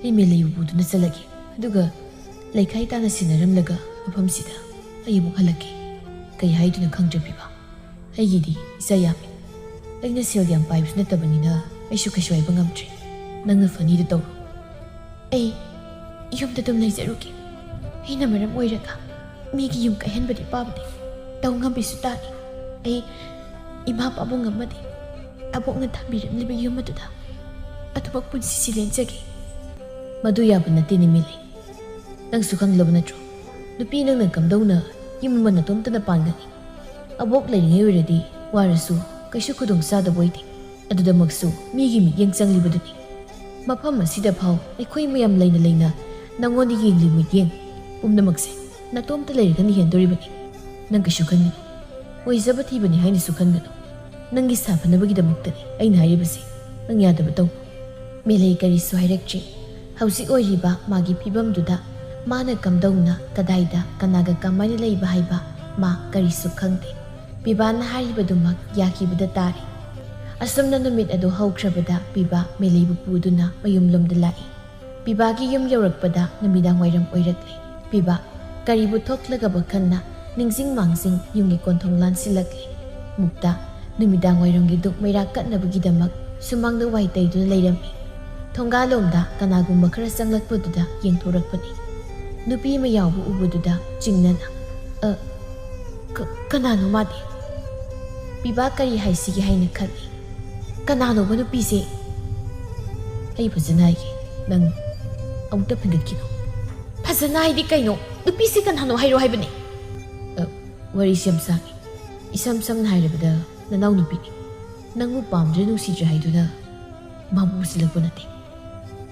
imele ubuduna salagi aduga laikai tana sinaramlaga mafamsida ai mu halaki kai haiduna khangjabiba aigidi isa yami aina sel yam paibs natabanina aisu kashu ai bangamtri nangna fani de taw ai yumda dum leizaruki aina maram oiraga migi yum ka henbadi pabdi taw ngambisu tani ai ima pabu ngamadi abokna thambiram liba yumaduda atubak punsi silenjagi madu yabana tini mili nang sukhang labnatro nupi nang kamdawna yumman atomtana pangani abok laringai oiradi warasu kaisu kudong sada boidi aduda maksu migi migyang changlibaduni mafam asida phau aikoi mayam leina nangoni yengli migyang umnamakse natomta lairigani hendoribani nang kaisu khangani oizaba thibani haina sukhangano nangi safanabagi damaktani aina hairibasi nang yadaba taw melai karisu hairakchi hausi oiriba magi phibamduda mana kamdawna kadaida kanaga kamaina leiba haiba ma karisu khangde pibana haribadumak yakibada tari asumna numit adu haukrabada piba melaibu puduna mayumlomda lai pibagi yum yaurakpada namidang wairam oirakle piba karibu thoklaga bakhanna ningsing mangsing yungi konthonglan silakle mukta namidang wairamgi duk maira katnabagi damak sumangda waitaiduna leirami thongalomda kanagumba khara changlakpaduda yengthorakpani nupi ma yawbu ubududa jingnana kanano madi piba kari haisigi haina khali kanano ba nupi se ai fazana ai nang amta phangatkino fazana ai di kaino nupi se kanano hairo haibane wari sam sangi isam sam hairabada nanaw nupi nangu pamdre nungsijra haiduna mamu silakpanate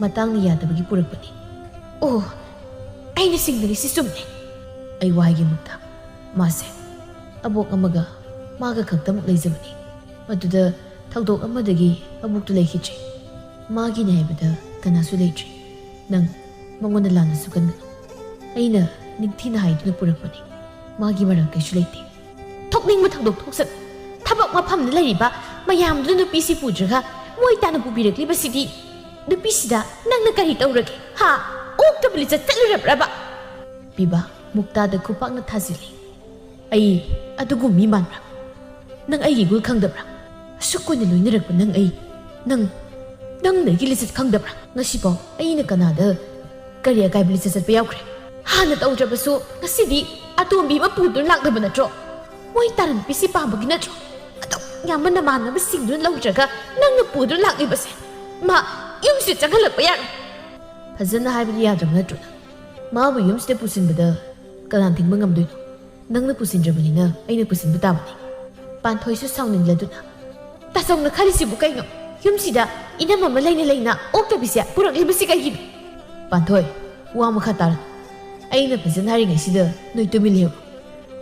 matang ni yadabagi purakpani oh aina singdani si sumne ai waigi mukta mase abok amaga maga khaktamuk leizabani maduda thawdok amadagi abuktu leikhitri magi ne haibada kanasu leitri nang mangona lana sukangano aina ningthina haiduna purakpani magi maram kaisu leite thokning ma thawdok thoksat thabak mafamna leiriba mayamdu nupi si pudraga moi tana pubirakliba sidi nupi sida nangna kari tawrage ha oktabli chattalurabraba piba mukta da khupakna thazili ai adugu mi manbra nang ai gul khangdabra sukkoina loinarakpa nang ai nang nagi lisat khangdabra ngasibo aina kanada kari akai bli chat pa yaukre ꯍꯥꯟꯅ ꯇꯧꯗ꯭ꯔꯕꯁꯨ ꯉꯁꯤꯗꯤ ꯑꯇꯣꯝꯕꯤ ꯑꯃ ꯄꯨꯗꯨꯅ ꯂꯥꯛꯅꯕ ꯅꯠꯇ꯭ꯔꯣ? ꯃꯣꯏ ꯇꯥꯔꯟ ꯅꯨꯄꯤꯁꯤ ꯄꯥꯝꯕꯒꯤ ꯅꯠꯇ꯭ꯔꯣ? ꯑꯗꯣ ꯌꯥꯝꯕ ꯅꯃꯥꯟꯅꯕꯁꯤꯡꯗꯨꯅ ꯂꯧꯗ꯭ꯔꯒ ꯅꯪꯅ ꯄꯨꯗꯨꯅ ꯂꯥꯛꯂꯤꯕꯁꯦ ꯃꯥ ꯌꯨꯝꯁꯤꯗ ꯆꯪꯍꯜꯂꯛꯄ ꯌꯥꯔꯣꯏ. ꯐꯖꯅ ꯍꯥꯏꯕꯗꯤ ꯌꯥꯗ꯭ꯔꯕ ꯅꯠꯇ꯭ꯔꯣ? ꯃꯥꯕꯨ ꯌꯨꯝꯁꯤꯗ ꯄꯨꯁꯤꯟꯕꯗ ꯀꯅꯥ ꯊꯤꯡꯕ ꯉꯝꯗꯣꯏꯅꯣ? ꯅꯪꯅ ꯄꯨꯁꯤꯟꯗ꯭ꯔꯕꯅꯤꯅ ꯑꯩꯅ ꯄꯨꯁꯤꯟꯕ ꯇꯥꯕꯅꯤ. ꯄꯥꯟꯊꯣꯏꯁꯨ ꯁꯥꯎꯅꯤꯡꯂꯗꯨꯅ ꯇꯥꯆꯧꯅ ꯈꯜꯂꯤꯁꯤꯕꯨ ꯀꯩꯅꯣ? ꯌꯨꯝꯁꯤꯗ ꯏꯅꯝ ꯑꯃ ꯂꯩꯅ ꯑꯣꯛꯇꯕꯤꯁꯦ ꯄꯨꯔꯛꯂꯤꯕꯁꯤ ꯀꯩꯒꯤꯅꯣ? ꯄꯥꯟꯊꯣꯏ, ꯋꯥ ꯃꯈꯥ ꯇꯥꯔꯅꯨ. ꯑꯩꯅ ꯐꯖꯅ ꯍꯥꯏꯔꯤꯉꯩꯁꯤꯗ ꯅꯣꯏ ꯇꯨꯃꯤꯟ ꯂꯩꯍꯧꯔꯣ.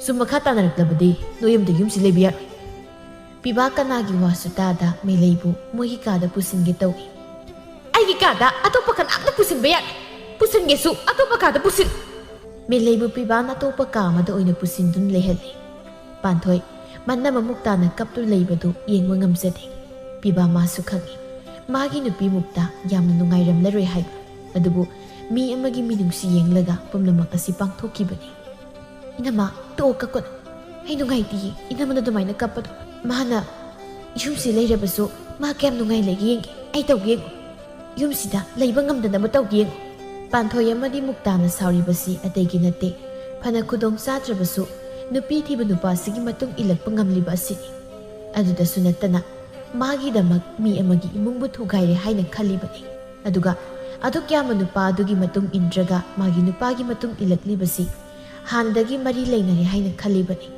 ꯁꯨꯝ ꯃꯈꯥ ꯇꯥꯅꯔꯛꯂꯕꯗꯤ ꯅꯣꯏ ꯑꯃꯇ ꯌꯨꯝꯁꯤ ꯂꯩꯕ ꯌꯥꯔꯣꯏ. ꯄꯤꯕꯥ ꯀꯅꯥꯒꯤ ꯋꯥꯁꯨ ꯇꯥꯗ ꯃꯦꯂꯩꯕꯨ ꯃꯣꯏꯒꯤ ꯀꯥꯗ ꯄꯨꯁꯤꯟꯒꯦ ꯇꯧꯏ. ꯑꯩꯒꯤ ꯀꯥꯗ ꯑꯇꯣꯞꯄ ꯀꯅꯥꯝꯇ ꯄꯨꯁꯤꯟꯕ ꯌꯥꯔꯣꯏ. ꯄꯨꯁꯤꯟꯒꯦꯁꯨ ꯑꯇꯣꯞꯄ ꯀꯥꯗ ꯄꯨꯁꯤꯜ. ꯃꯦꯂꯩꯕꯨ ꯄꯤꯕꯥꯅ ꯑꯇꯣꯞꯄ ꯀꯥ ꯑꯃꯗ ꯑꯣꯏꯅ ꯄꯨꯁꯤꯟꯗꯨꯅ ꯂꯩꯍꯜꯂꯤ. ꯄꯥꯟꯊꯣꯏ ꯃꯅꯝ ꯑꯃꯨꯛ ꯇꯥꯅ ꯀꯞꯇꯨꯅ ꯂꯩꯕꯗꯨ ꯌꯦꯡꯕ ꯉꯝꯖꯗꯦ. ꯄꯤꯕꯥ ꯃꯥꯁꯨ ꯈꯪꯏ ꯃꯥꯒꯤ ꯅꯨꯄꯤ ꯃꯨꯛꯇ ꯌꯥꯝꯅ ꯅꯨꯡꯉꯥꯏꯔꯝꯂꯔꯣꯏ ꯍꯥꯏꯕ. ꯑꯗꯨꯕꯨ ꯃꯤ ꯑꯃꯒꯤ ꯃꯤꯅꯨꯡꯁꯤ ꯌꯦꯡꯂꯒ ꯄꯨꯝꯅꯃꯛ ꯑꯁꯤ ꯄꯥꯡꯊꯣꯛꯈꯤꯕꯅꯤ. ꯏꯅꯝꯃ, ꯇꯣꯛꯑꯣ ꯀꯞꯀꯅꯨ. ꯑꯩ ꯅꯨꯡꯉꯥꯏꯇꯤꯌꯦ ꯏꯅꯝꯃꯅ ꯑꯗꯨꯃꯥꯏꯅ ꯀꯞꯄꯗꯣ. ꯃꯥꯅ ꯌꯨꯝꯁꯤ ꯂꯩꯔꯕꯁꯨ ꯃꯥ ꯀꯌꯥꯝ ꯅꯨꯡꯉꯥꯏ ꯂꯩꯒꯦ ꯌꯦꯡꯒꯦ. ꯑꯩ ꯇꯧꯒꯦ ꯌꯦꯡꯉꯨ. ꯌꯨꯝꯁꯤꯗ ꯂꯩꯕ ꯉꯝꯗꯅꯕ ꯇꯧꯒꯦ ꯌꯦꯡꯉꯨ. ꯄꯥꯟꯊꯣꯏ ꯑꯃꯗꯤ ꯃꯨꯛꯇꯥꯅ ꯁꯥꯎꯔꯤꯕꯁꯤ ꯑꯇꯩꯒꯤ ꯅꯠꯇꯦ. ꯐꯅ ꯈꯨꯗꯣꯡ ꯆꯥꯗ꯭ꯔꯕꯁꯨ ꯅꯨꯄꯤ ꯊꯤꯕ ꯅꯨꯄꯥꯁꯤꯒꯤ ꯃꯇꯨꯡ ꯏꯜꯂꯛꯄ ꯉꯝꯂꯤꯕ ꯑꯁꯤꯅꯤ. ꯑꯗꯨꯗꯁꯨ ꯅꯠꯇꯅ ꯃꯥꯒꯤꯗꯃꯛ ꯃꯤ ꯑꯃꯒꯤ ꯏꯃꯨꯡꯕꯨ ꯊꯨꯒꯥꯏꯔꯦ ꯍꯥꯏꯅ ꯈꯜꯂꯤꯕꯅꯤ. ꯑꯗꯨꯒ ꯑꯗꯨꯛ ꯌꯥꯝꯕ ꯅꯨꯄꯥ ꯑꯗꯨꯒꯤ ꯃꯇꯨꯡ ꯏꯟꯗ꯭ꯔꯒ ꯃꯥꯒꯤ ꯅꯨꯄꯥꯒꯤ ꯃꯇꯨꯡ ꯏꯜꯂꯛꯂꯤꯕꯁꯤ ꯍꯥꯟꯅꯗꯒꯤ ꯃꯔꯤ ꯂꯩꯅꯔꯦ ꯍꯥꯏꯅ ꯈꯜꯂꯤꯕꯅꯤ.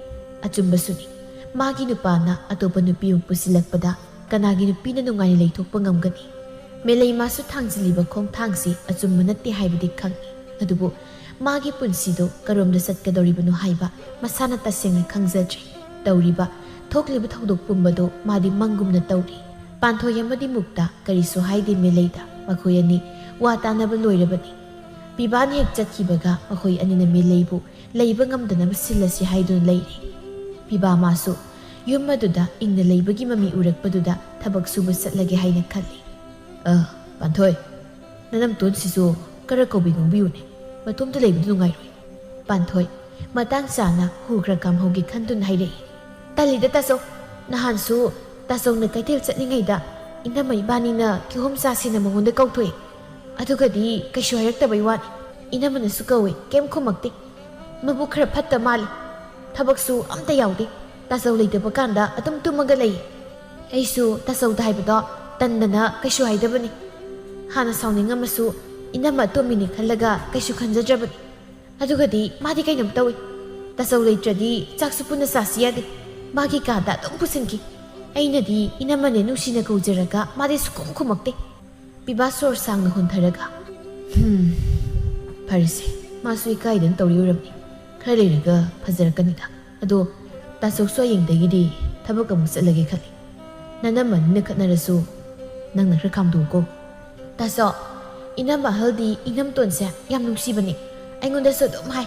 ꯑꯆꯨꯝꯕꯁꯨꯅꯤ. ꯃꯥꯒꯤ ꯅꯨꯄꯥꯅ ꯑꯇꯣꯞꯄ ꯅꯨꯄꯤ ꯑꯃ ꯄꯨꯁꯤꯜꯂꯛꯄꯗ ꯀꯅꯥꯒꯤ ꯅꯨꯄꯤꯅ ꯅꯨꯡꯉꯥꯏꯅ ꯂꯩꯊꯣꯛꯄ ꯉꯝꯒꯅꯤ? ꯃꯦꯂꯩꯃꯥꯁꯨ ꯊꯥꯡꯖꯤꯜꯂꯤꯕ ꯈꯣꯡꯊꯥꯡꯁꯤ ꯑꯆꯨꯝꯕ ꯅꯠꯇꯦ ꯍꯥꯏꯕꯗꯤ ꯈꯪꯏ. ꯑꯗꯨꯕꯨ ꯃꯥꯒꯤ ꯄꯨꯟꯁꯤꯗꯣ ꯀꯔꯣꯝꯗ ꯆꯠꯀꯗꯧꯔꯤꯕꯅꯣ ꯍꯥꯏꯕ ꯃꯁꯥꯅ ꯇꯁꯦꯡꯅ ꯈꯪꯖꯗ꯭ꯔꯤ. ꯇꯧꯔꯤꯕ ꯊꯣꯛꯂꯤꯕ ꯊꯧꯗꯣꯛ ꯄꯨꯝꯕꯗꯣ ꯃꯥꯗꯤ ꯃꯪꯒꯨꯝꯅ ꯇꯧꯔꯤ. ꯄꯥꯟꯊꯣꯏ ꯑꯃꯗꯤ ꯃꯨꯛꯇ ꯀꯔꯤꯁꯨ ꯍꯥꯏꯗꯦ ꯃꯦꯂꯩꯗ. ꯃꯈꯣꯏ ꯑꯅꯤ ꯋꯥ ꯇꯥꯅꯕ ꯂꯣꯏꯔꯕꯅꯤ. ꯄꯤꯕꯥꯅ ꯍꯦꯛ ꯆꯠꯈꯤꯕꯒ ꯃꯈꯣꯏ ꯑꯅꯤꯅ ꯃꯦꯂꯩꯕꯨ ꯂꯩꯕ ꯉꯝꯗꯅꯕ ꯁꯤꯜꯂꯁꯤ ꯍꯥꯏꯗꯨꯅ ꯂꯩꯔꯤ. ꯄꯤꯕꯥ ꯃꯥꯁꯨ ꯌꯨꯝ ꯑꯗꯨꯗ ꯏꯪꯅ ꯂꯩꯕꯒꯤ ꯃꯃꯤ ꯎꯔꯛꯄꯗꯨꯗ ꯊꯕꯛ ꯁꯨꯕ ꯆꯠꯂꯒꯦ ꯍꯥꯏꯅ ꯈꯜꯂꯤ. ꯄꯥꯟꯊꯣꯏ, ꯅꯅꯝꯇꯣꯟꯁꯤꯁꯨ ꯈꯔ ꯀꯧꯕꯤ ꯉꯥꯡꯕꯤꯌꯨꯅꯦ. ꯃꯇꯣꯝꯇ ꯂꯩꯕꯗꯨ ꯅꯨꯡꯉꯥꯏꯔꯣꯏ. ꯄꯥꯟꯊꯣꯏ ꯃꯇꯥꯡ ꯆꯥꯅ ꯍꯨ ꯈꯔ ꯀꯥꯝꯍꯧꯒꯦ ꯈꯟꯗꯨꯅ ꯍꯥꯏꯔꯛꯏ. ꯇꯜꯂꯤꯗ ꯇꯥꯆꯧ. ꯅꯍꯥꯟꯁꯨ ꯇꯥꯆꯧꯅ ꯀꯩꯊꯦꯜ ꯆꯠꯂꯤꯉꯩꯗ ꯏꯅꯝꯃ ꯏꯕꯥꯅꯤꯅ ꯀꯤꯍꯣꯝ ꯆꯥꯁꯤꯅ ꯃꯉꯣꯟꯗ ꯀꯧꯊꯣꯛꯑꯦ. ꯑꯗꯨꯒꯗꯤ ꯀꯩꯁꯨ ꯍꯥꯏꯔꯛꯇꯕꯩ ꯋꯥꯅꯤ. ꯏꯅꯝꯃꯅꯁꯨ ꯀꯧꯋꯦ, ꯀꯩꯝ ꯈꯨꯝꯃꯛꯇꯦ. ꯃꯕꯨꯛ ꯈꯔ ꯐꯠꯇ ꯃꯥꯜꯂꯤ. ꯊꯕꯛꯁꯨ ꯑꯝꯇ ꯌꯥꯎꯗꯦ. ꯇꯥꯆꯧ ꯂꯩꯇꯕ ꯀꯥꯟꯗ ꯑꯗꯨꯝ ꯇꯨꯝꯃꯒ ꯂꯩꯌꯦ. ꯑꯩꯁꯨ ꯇꯥꯆꯧꯗ ꯍꯥꯏꯕꯗꯣ ꯇꯟꯗꯅ ꯀꯩꯁꯨ ꯍꯥꯏꯗꯕꯅꯤ. ꯍꯥꯟꯅ ꯁꯥꯎꯅꯤꯡꯉꯝꯃꯁꯨ ꯏꯅꯝꯃ ꯑꯇꯣꯝꯕꯤꯅꯤ ꯈꯜꯂꯒ ꯀꯩꯁꯨ ꯈꯟꯖꯗ꯭ꯔꯕꯅꯤ. ꯑꯗꯨꯒꯗꯤ ꯃꯥꯗꯤ ꯀꯩꯅꯣꯝ ꯇꯧꯏ. ꯇꯥꯆꯧ ꯂꯩꯇ꯭ꯔꯗꯤ ꯆꯥꯛꯁꯨ ꯄꯨꯟꯅ ꯆꯥꯁꯤ ꯌꯥꯗꯦ. ꯃꯥꯒꯤ ꯀꯥꯗ ꯑꯗꯨꯝ ꯄꯨꯁꯤꯟꯈꯤ. ꯑꯩꯅꯗꯤ ꯏꯅꯝꯃꯅꯦ ꯅꯨꯡꯁꯤꯅ ꯀꯧꯖꯔꯒ ꯃꯥꯗꯤ ꯁꯨꯛꯈꯨꯝ ꯈꯨꯝꯃꯛꯇꯦ. ꯄꯤꯕꯥ ꯁꯣꯔ ꯁꯥꯡꯅ ꯍꯣꯟꯊꯔꯒ ꯐꯔꯦꯁꯦ, ꯃꯥꯁꯨ ꯏꯀꯥꯏꯗꯅ ꯇꯧꯔꯤ ꯑꯣꯏꯔꯝꯅꯤ. ꯈꯔ ꯂꯩꯔꯒ ꯐꯖꯔꯛꯀꯅꯤꯗ. ꯑꯗꯣ ꯇꯥꯆꯧꯁꯨ ꯍꯌꯦꯡꯗꯒꯤꯗꯤ ꯊꯕꯛ ꯑꯃꯨꯛ ꯆꯠꯂꯒꯦ ꯈꯜꯂꯤ. ꯅꯅꯝꯃꯅꯤꯅ ꯈꯠꯅꯔꯁꯨ ꯅꯪꯅ ꯈꯔ ꯈꯥꯝꯗꯣꯛꯎꯀꯣ. ꯇꯥꯆꯧ, ꯏꯅꯝꯃ ꯑꯍꯜꯗꯤ ꯏꯅꯝꯇꯣꯟꯁꯦ ꯌꯥꯝ ꯅꯨꯡꯁꯤꯕꯅꯤ. ꯑꯩꯉꯣꯟꯗꯁꯨ ꯑꯗꯨꯝ ꯍꯥꯏ.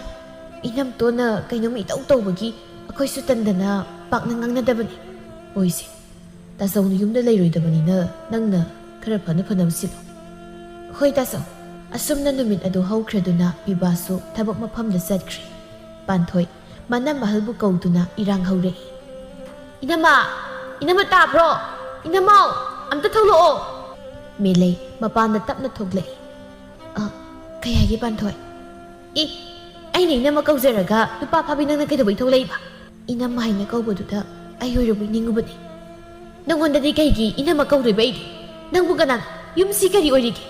ꯏꯅꯝꯇꯣꯟꯅ ꯀꯩꯅꯣꯝ ꯏꯇꯧ ꯇꯧꯕꯒꯤ ꯑꯩꯈꯣꯏꯁꯨ ꯇꯟꯗꯅ ꯄꯥꯛꯅ ꯉꯥꯡꯅꯗꯕꯅꯤ. ꯑꯣꯏꯁꯦ, ꯇꯥꯆꯧꯅ ꯌꯨꯝꯗ ꯂꯩꯔꯣꯏꯗꯕꯅꯤꯅ ꯅꯪꯅ ꯈꯔ ꯐꯅꯕ ꯁꯤꯜꯂꯨ. ꯍꯣꯏ ꯇꯥꯆꯧ. ꯑꯁꯨꯝꯅ ꯅꯨꯃꯤꯠ ꯑꯗꯨ ꯍꯧꯈ꯭ꯔꯗꯨꯅ ꯄꯤꯕꯥꯁꯨ ꯊꯕꯛ ꯃꯐꯝꯗ ꯆꯠꯈ꯭ꯔꯦ. ꯄꯥꯟꯊꯣꯏ ꯃꯅꯝ ꯑꯍꯜꯕꯨ ꯀꯧꯗꯨꯅ ꯏꯔꯥꯡ ꯍꯧꯔꯛꯏ. ꯏꯅꯝꯃ ꯇꯥꯕ꯭ꯔꯣ? ꯏꯅꯝꯃꯧ, ꯑꯝꯇ ꯊꯣꯛꯂꯛꯑꯣ. ꯃꯦꯂꯩ ꯃꯄꯥꯟꯗ ꯇꯞꯅ ꯊꯣꯛꯂꯛꯏ. ꯀꯩ ꯍꯥꯏꯒꯦ ꯄꯥꯟꯊꯣꯏ? ꯑꯩꯅ ꯏꯅꯝꯃ ꯀꯧꯖꯔꯒ ꯅꯨꯄꯥ ꯐꯥꯕꯤ ꯅꯪꯅ ꯀꯩꯗꯧꯕꯩ ꯊꯣꯛꯂꯛꯏꯕ? ꯏꯅꯝꯃ ꯍꯥꯏꯅ ꯀꯧꯕꯗꯨꯗ ꯑꯩ ꯑꯣꯏꯔꯕꯣꯏ ꯅꯤꯡꯉꯨꯕꯅꯤ. ꯅꯪꯉꯣꯟꯗꯗꯤ ꯀꯩꯒꯤ ꯏꯅꯝꯃ ꯀꯧꯗꯣꯏꯕ ꯑꯩꯗꯤ? ꯅꯪꯕꯨ ꯀꯅꯥꯅ? ꯌꯨꯝꯁꯤ ꯀꯔꯤ ꯑꯣꯏꯔꯤꯒꯦ?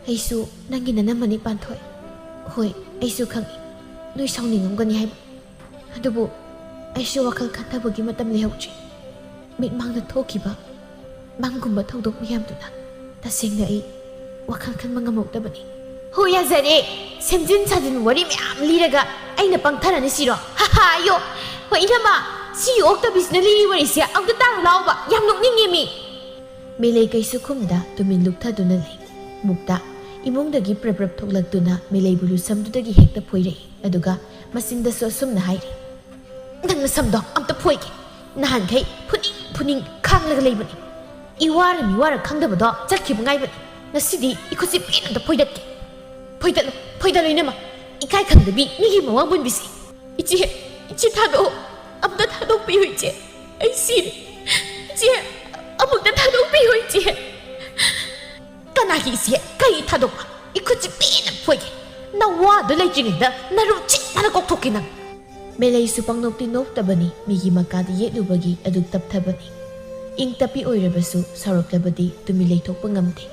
ꯑꯩꯁꯨ ꯅꯪꯒꯤ ꯅꯅꯝꯃꯅꯤ ꯄꯥꯟꯊꯣꯏ. ꯍꯣꯏ, ꯑꯩꯁꯨ ꯈꯪꯏ ꯅꯣꯏ ꯁꯥꯎꯅꯤꯡꯉꯝꯒꯅꯤ ꯍꯥꯏꯕ. ꯑꯗꯨꯕꯨ ꯑꯩꯁꯨ ꯋꯥꯈꯜ ꯈꯟꯊꯕꯒꯤ ꯃꯇꯝ ꯂꯩꯍꯧꯗ꯭ꯔꯤ. ꯃꯤꯠꯃꯥꯡꯗ ꯊꯣꯛꯈꯤꯕ ꯃꯪꯒꯨꯝꯕ ꯊꯧꯗꯣꯛ ꯃꯌꯥꯝꯗꯨꯅ ꯇꯁꯦꯡꯅ ꯑꯩ ꯋꯥꯈꯜ ꯈꯟꯕ ꯉꯝꯍꯧꯗꯕꯅꯤ. ꯍꯣꯏ, ꯌꯥꯖꯔꯦ. ꯁꯦꯝꯖꯤꯟ ꯁꯥꯖꯤꯟ ꯋꯥꯔꯤ ꯃꯌꯥꯝ ꯂꯤꯔꯒ ꯑꯩꯅ ꯄꯪꯊꯔꯅꯤ ꯁꯤꯔꯣ? ꯑꯌꯣ. ꯍꯣꯏ ꯏꯅꯝꯃ, ꯁꯤꯒꯤ ꯑꯣꯛꯇꯕꯤꯁꯤꯅ ꯂꯤꯔꯤ ꯋꯥꯔꯤꯁꯦ ꯑꯝꯇ ꯇꯥꯔꯨ ꯂꯥꯎꯕ. ꯌꯥꯝ ꯅꯣꯛꯅꯤꯡꯉꯦ ꯃꯤ. ꯃꯦꯂꯩ ꯀꯩꯁꯨ ꯈꯨꯝꯗ ꯇꯨꯃꯤꯟ ꯂꯨꯞꯊꯗꯨꯅ ꯂꯩ. ꯃꯨꯛꯇ ꯏꯃꯨꯡꯗꯒꯤ ꯄ꯭ꯔꯞ ꯊꯣꯛꯂꯛꯇꯨꯅ ꯃꯦꯂꯩꯕꯨ ꯂꯨꯁꯝꯗꯨꯗꯒꯤ ꯍꯦꯛꯇ ꯐꯣꯏꯔꯛꯏ. ꯑꯗꯨꯒ ꯃꯆꯤꯟꯗꯁꯨ ꯑꯁꯨꯝꯅ ꯍꯥꯏꯔꯤ. ꯅꯪꯅ ꯁꯝꯗꯣ ꯑꯝꯇ ꯐꯣꯏꯒꯦ. ꯅꯍꯥꯟꯈꯩ ꯐꯨꯅꯤꯡ ꯈꯥꯡꯂꯒ ꯂꯩꯕꯅꯤ. ꯏꯋꯥꯔ ꯃꯤꯋꯥꯔ ꯈꯪꯗꯕꯗꯣ ꯆꯠꯈꯤꯕ ꯉꯥꯏꯕꯅꯤ. ꯉꯁꯤꯗꯤ ꯏꯈꯨꯠꯁꯤ ꯄꯦꯟꯅ ꯑꯝꯇ ꯐꯣꯏꯗꯠꯀꯦ. ꯐꯣꯏꯗꯠꯂꯣ ꯏꯅꯝꯃ. ꯏꯀꯥꯏ ꯈꯪꯗꯕꯤ ꯃꯤꯒꯤ ꯃꯋꯥ ꯃꯨꯟꯕꯤꯁꯤ. ꯏꯆꯦ ꯊꯥꯗꯣꯛꯑꯣ. ꯑꯝꯇ ꯊꯥꯗꯣꯛꯄꯤꯌꯨ ꯏꯆꯦ. ꯑꯩ ꯁꯤꯔꯦ. ꯏꯆꯦ, ꯑꯃꯨꯛꯇ ꯊꯥꯗꯣꯛꯄꯤꯌꯨ ꯏꯆꯦ. ꯀꯅꯥꯒꯤ ꯏꯆꯦ? ꯀꯩ ꯊꯥꯗꯣꯛꯄ? 이쿠치 삐는 보이게 ꯅꯋꯥꯗꯣ ꯂꯩꯇ꯭ꯔꯤꯉꯩꯗ ꯅꯔꯨ ꯆꯤꯛꯅ ꯀꯣꯛꯊꯣꯛꯀꯦ ꯅꯪ ꯃꯦꯂꯩꯁꯨ ꯄꯪꯅꯣꯛꯇꯤ ꯅꯣꯛꯇꯕꯅꯤ ꯃꯤꯒꯤ ꯃꯀꯥꯗ ꯌꯦꯠꯂꯨꯕꯒꯤ ꯑꯗꯨꯛ ꯇꯞꯊꯕꯅꯤ ꯏꯪ ꯇꯞꯄꯤ ꯑꯣꯏꯔꯕꯁꯨ ꯁꯥꯎꯔꯛꯂꯕꯗꯤ ꯇꯨꯃꯤ ꯂꯩꯊꯣꯛꯄ ꯉꯝꯗꯦ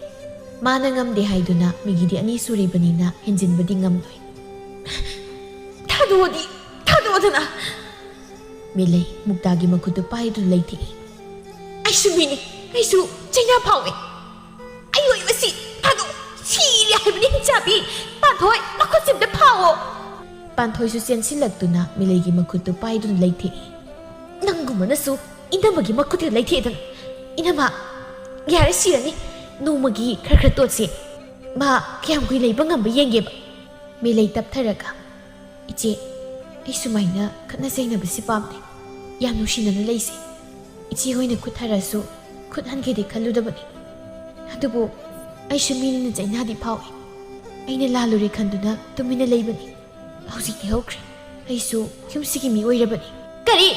ꯃꯥꯅ ꯉꯝꯗꯦ ꯍꯥꯏꯗꯨꯅ ꯃꯤꯒꯤꯗꯤ ꯑꯅꯤ ꯁꯨꯔꯤꯕꯅꯤꯅ ꯍꯦꯟꯖꯤꯟꯕꯗꯤ ꯉꯝꯂꯣꯏ ꯊꯥꯗꯣꯛꯑꯗꯅ ꯃꯦꯂꯩ ꯃꯨꯛꯇꯥꯒꯤ ꯃꯈꯨꯠꯇꯨ ꯄꯥꯏꯗꯨꯅ ꯂꯩꯊꯦꯛꯏ ꯑꯩꯁꯨ ꯃꯤꯅꯤ ꯑꯩꯁꯨ ꯆꯩꯅꯥ ꯐꯥꯎꯋꯦ ꯑꯩ ꯑꯣꯏꯕꯁꯤ ꯊꯥꯗꯣꯛ ꯁꯤꯔꯦ ꯍꯥꯏꯕꯅꯤ ꯍꯤꯡꯆꯥꯕꯤ ꯄꯥꯟꯊꯣꯏ ꯃꯈꯨꯠꯁꯤꯝꯇ ꯐꯥꯎꯋꯣ ꯄꯥꯟꯊꯣꯏꯁꯨ ꯆꯦꯟꯁꯤꯜꯂꯛꯇꯨꯅ ꯃꯦꯂꯩꯒꯤ ꯃꯈꯨꯠꯇꯨ ꯄꯥꯏꯗꯨꯅ ꯂꯩꯊꯦꯛꯏ ꯅꯪꯒꯨꯝꯕꯅꯁꯨ ꯏꯅꯝꯃꯒꯤ ꯃꯈꯨꯠꯇ ꯂꯩꯊꯦꯛꯗꯅ ꯏꯅꯝꯃ ꯌꯥꯔꯦ ꯁꯤꯔꯅꯤ ꯅꯣꯡꯃꯒꯤ ꯈꯔ ꯇꯣꯠꯁꯦ ꯃꯥ ꯀꯌꯥꯝ ꯀꯨꯏ ꯂꯩꯕ ꯉꯝꯕ ꯌꯦꯡꯒꯦꯕ ꯃꯦꯂꯩ ꯇꯞꯊꯔꯒ ꯏꯆꯦ ꯑꯩ ꯁꯨꯃꯥꯏꯅ ꯈꯠꯅ ꯆꯩꯅꯕꯁꯤ ꯄꯥꯝꯗꯦ ꯌꯥꯝ ꯅꯨꯡꯁꯤꯅꯅ ꯂꯩꯁꯦ ꯏꯆꯦ ꯍꯣꯏꯅ ꯈꯨꯠ ꯊꯔꯁꯨ ꯈꯨꯠ ꯍꯟꯒꯦꯗꯤ ꯈꯜꯂꯨꯗꯕꯅꯤ ꯑꯗꯨꯕꯨ ꯑꯩꯁꯨ ꯃꯤꯅꯤꯅ ꯆꯩꯅꯥꯗꯤ ꯐꯥꯎꯏ ꯑꯩꯅ ꯂꯥꯜꯂꯨꯔꯦ ꯈꯟꯗꯨꯅ ꯇꯨꯃꯤꯟꯅ ꯂꯩꯕꯅꯤ ꯍꯧꯖꯤꯛꯇꯤ ꯍꯧꯈ꯭ꯔꯦ ꯑꯩꯁꯨ ꯌꯨꯝꯁꯤꯒꯤ ꯃꯤ ꯑꯣꯏꯔꯕꯅꯤ ꯀꯔꯤ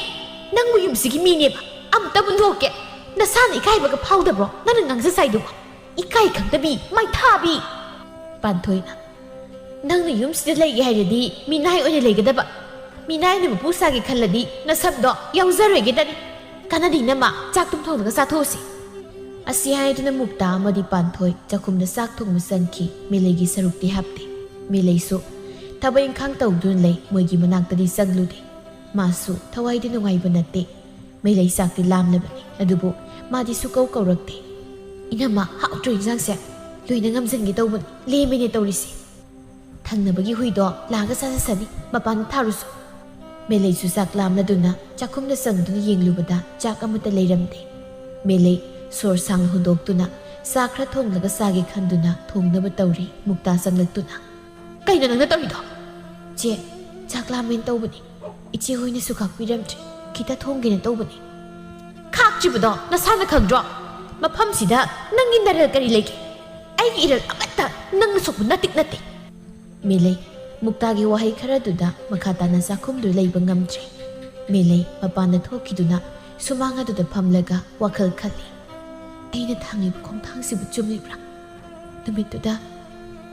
ꯅꯪꯕꯨ ꯌꯨꯝꯁꯤꯒꯤ ꯃꯤꯅꯦꯕ ꯑꯝꯇꯕꯨ ꯅꯣꯛꯀꯦ ꯅꯁꯥꯅ ꯏꯀꯥꯏꯕꯒ ꯐꯥꯎꯗꯕ꯭ꯔꯣ ꯅꯪꯅ ꯉꯥꯡꯖ ꯁꯥꯏꯗꯨꯕꯣ ꯏꯀꯥꯏ ꯈꯪꯗꯕꯤ ꯃꯥꯏꯊꯥꯕꯤ ꯄꯥꯟꯊꯣꯏꯅ ꯅꯪꯅ ꯌꯨꯝꯁꯤꯗ ꯂꯩꯒꯦ ꯍꯥꯏꯔꯗꯤ ꯃꯤꯅꯥꯏ ꯑꯣꯏꯅ ꯂꯩꯒꯗꯕ ꯃꯤꯅꯥꯏꯅ ꯃꯄꯨ ꯁꯥꯒꯦ ꯈꯜꯂꯗꯤ ꯅꯁꯝꯗꯣ ꯌꯥꯎꯖꯔꯣꯏꯒꯦꯗꯅꯤ ꯀꯥꯟꯅꯗꯤꯅꯃ ꯆꯥꯛ ꯇꯨꯝ ꯊꯣꯡꯂꯒ ꯆꯥꯊꯣꯛꯎꯁꯤ ꯑꯁꯤ ꯍꯥꯏꯗꯨꯅ ꯃꯨꯛꯇꯥ ꯑꯃꯗꯤ ꯄꯥꯟꯊꯣꯏ ꯆꯥꯛꯈꯨꯝꯗ ꯆꯥꯛ ꯊꯣꯡꯕ ꯆꯪꯈꯤ ꯃꯦꯂꯩꯒꯤ ꯁꯔꯨꯛꯇꯤ ꯍꯥꯞꯇꯦ ꯃꯦꯂꯩꯁꯨ ꯊꯕꯛ ꯏꯪꯈꯥꯡ ꯇꯧꯗꯨꯅ ꯂꯩ ꯃꯣꯏꯒꯤ ꯃꯅꯥꯛꯇꯗꯤ ꯆꯪꯂꯨꯗꯦ ꯃꯥꯁꯨ ꯊꯋꯥꯏꯗꯤ ꯅꯨꯡꯉꯥꯏꯕ ꯅꯠꯇꯦ ꯃꯦꯂꯩ ꯆꯥꯛꯇꯤ ꯂꯥꯝꯂꯕꯅꯤ ꯑꯗꯨꯕꯨ ꯃꯥꯗꯤ ꯁꯨꯀꯧ ꯀꯧꯔꯛꯇꯦ ꯏꯅꯝꯃ ꯍꯥꯎꯇ꯭ꯔꯣ ꯏꯟꯖꯥꯡꯁꯦ ꯂꯣꯏꯅ ꯉꯝꯖꯟꯒꯦ ꯇꯧꯕꯅꯤ ꯂꯦꯝꯃꯦꯅꯦ ꯇꯧꯔꯤꯁꯤ ꯊꯪꯅꯕꯒꯤ ꯍꯨꯏꯗꯣ ꯂꯥꯛꯑꯒ ꯆꯥꯖꯁꯅꯤ ꯃꯄꯥꯟꯗ ꯊꯥꯔꯨꯁꯨ ꯃꯦꯂꯩꯁꯨ ꯆꯥꯛ ꯂꯥꯝꯂꯗꯨꯅ ꯆꯥꯛꯈꯨꯝꯗ ꯆꯪꯗꯨꯅ ꯌꯦꯡꯂꯨꯕꯗ ꯆꯥꯛ ꯑꯃꯠꯇ ꯂꯩꯔꯝꯗꯦ ꯃꯦꯂꯩ ꯁꯣꯔ ꯁꯥꯡꯅ ꯍꯣꯟꯗꯣꯛꯇꯨꯅ ꯆꯥꯛ ꯈꯔ ꯊꯣꯡꯂꯒ ꯆꯥꯒꯦ ꯈꯟꯗꯨꯅ ꯊꯣꯡꯅꯕ ꯇꯧꯔꯤ ꯃꯨꯛꯇꯥ ꯆꯪꯂꯛꯇꯨꯅ ꯀꯩꯅꯣ ꯅꯪꯅ ꯇꯧꯔꯤꯗꯣ ꯆꯦ ꯆꯥꯛ ꯂꯥꯝꯃꯦꯅ ꯇꯧꯕꯅꯤ ꯏꯆꯦ ꯍꯣꯏꯅꯁꯨ ꯈꯥꯛꯄꯤꯔꯝꯗ꯭ꯔꯦ ꯈꯤꯇ ꯊꯣꯡꯒꯦꯅ ꯇꯧꯕꯅꯤ ꯈꯥꯛꯇ꯭ꯔꯤꯕꯗꯣ ꯅꯁꯥꯅ ꯈꯪꯗ꯭ꯔꯣ ꯃꯐꯝꯁꯤꯗ ꯅꯪꯒꯤ ꯅꯔꯜ ꯀꯔꯤ ꯂꯩꯒꯦ ꯑꯩꯒꯤ ꯏꯔꯜ ꯑꯃꯠꯇ ꯅꯪꯅ ꯁꯣꯛꯄ ꯅꯠꯇꯤꯛ ꯅꯠꯇꯦ ꯃꯦꯂꯩ ꯃꯨꯛꯇꯥꯒꯤ ꯋꯥꯍꯩ ꯈꯔꯗꯨꯗ ꯃꯈꯥ ꯇꯥꯅ ꯆꯥꯛꯈꯨꯝꯗꯨ ꯂꯩꯕ ꯉꯝꯗ꯭ꯔꯦ ꯃꯦꯂꯩ ꯃꯄꯥꯟꯗ ꯊꯣꯛꯈꯤꯗꯨꯅ ꯁꯨꯃꯥꯡ ꯑꯗꯨꯗ ꯐꯝꯂꯒ ꯋꯥꯈꯜ ꯈꯜꯂꯤ ꯑꯩꯅ ꯊꯥꯡꯂꯤꯕ ꯈꯣꯡꯊꯥꯡꯁꯤꯕꯨ ꯆꯨꯝꯂꯤꯕ꯭ꯔꯥ ꯅꯨꯃꯤꯠꯇꯨꯗ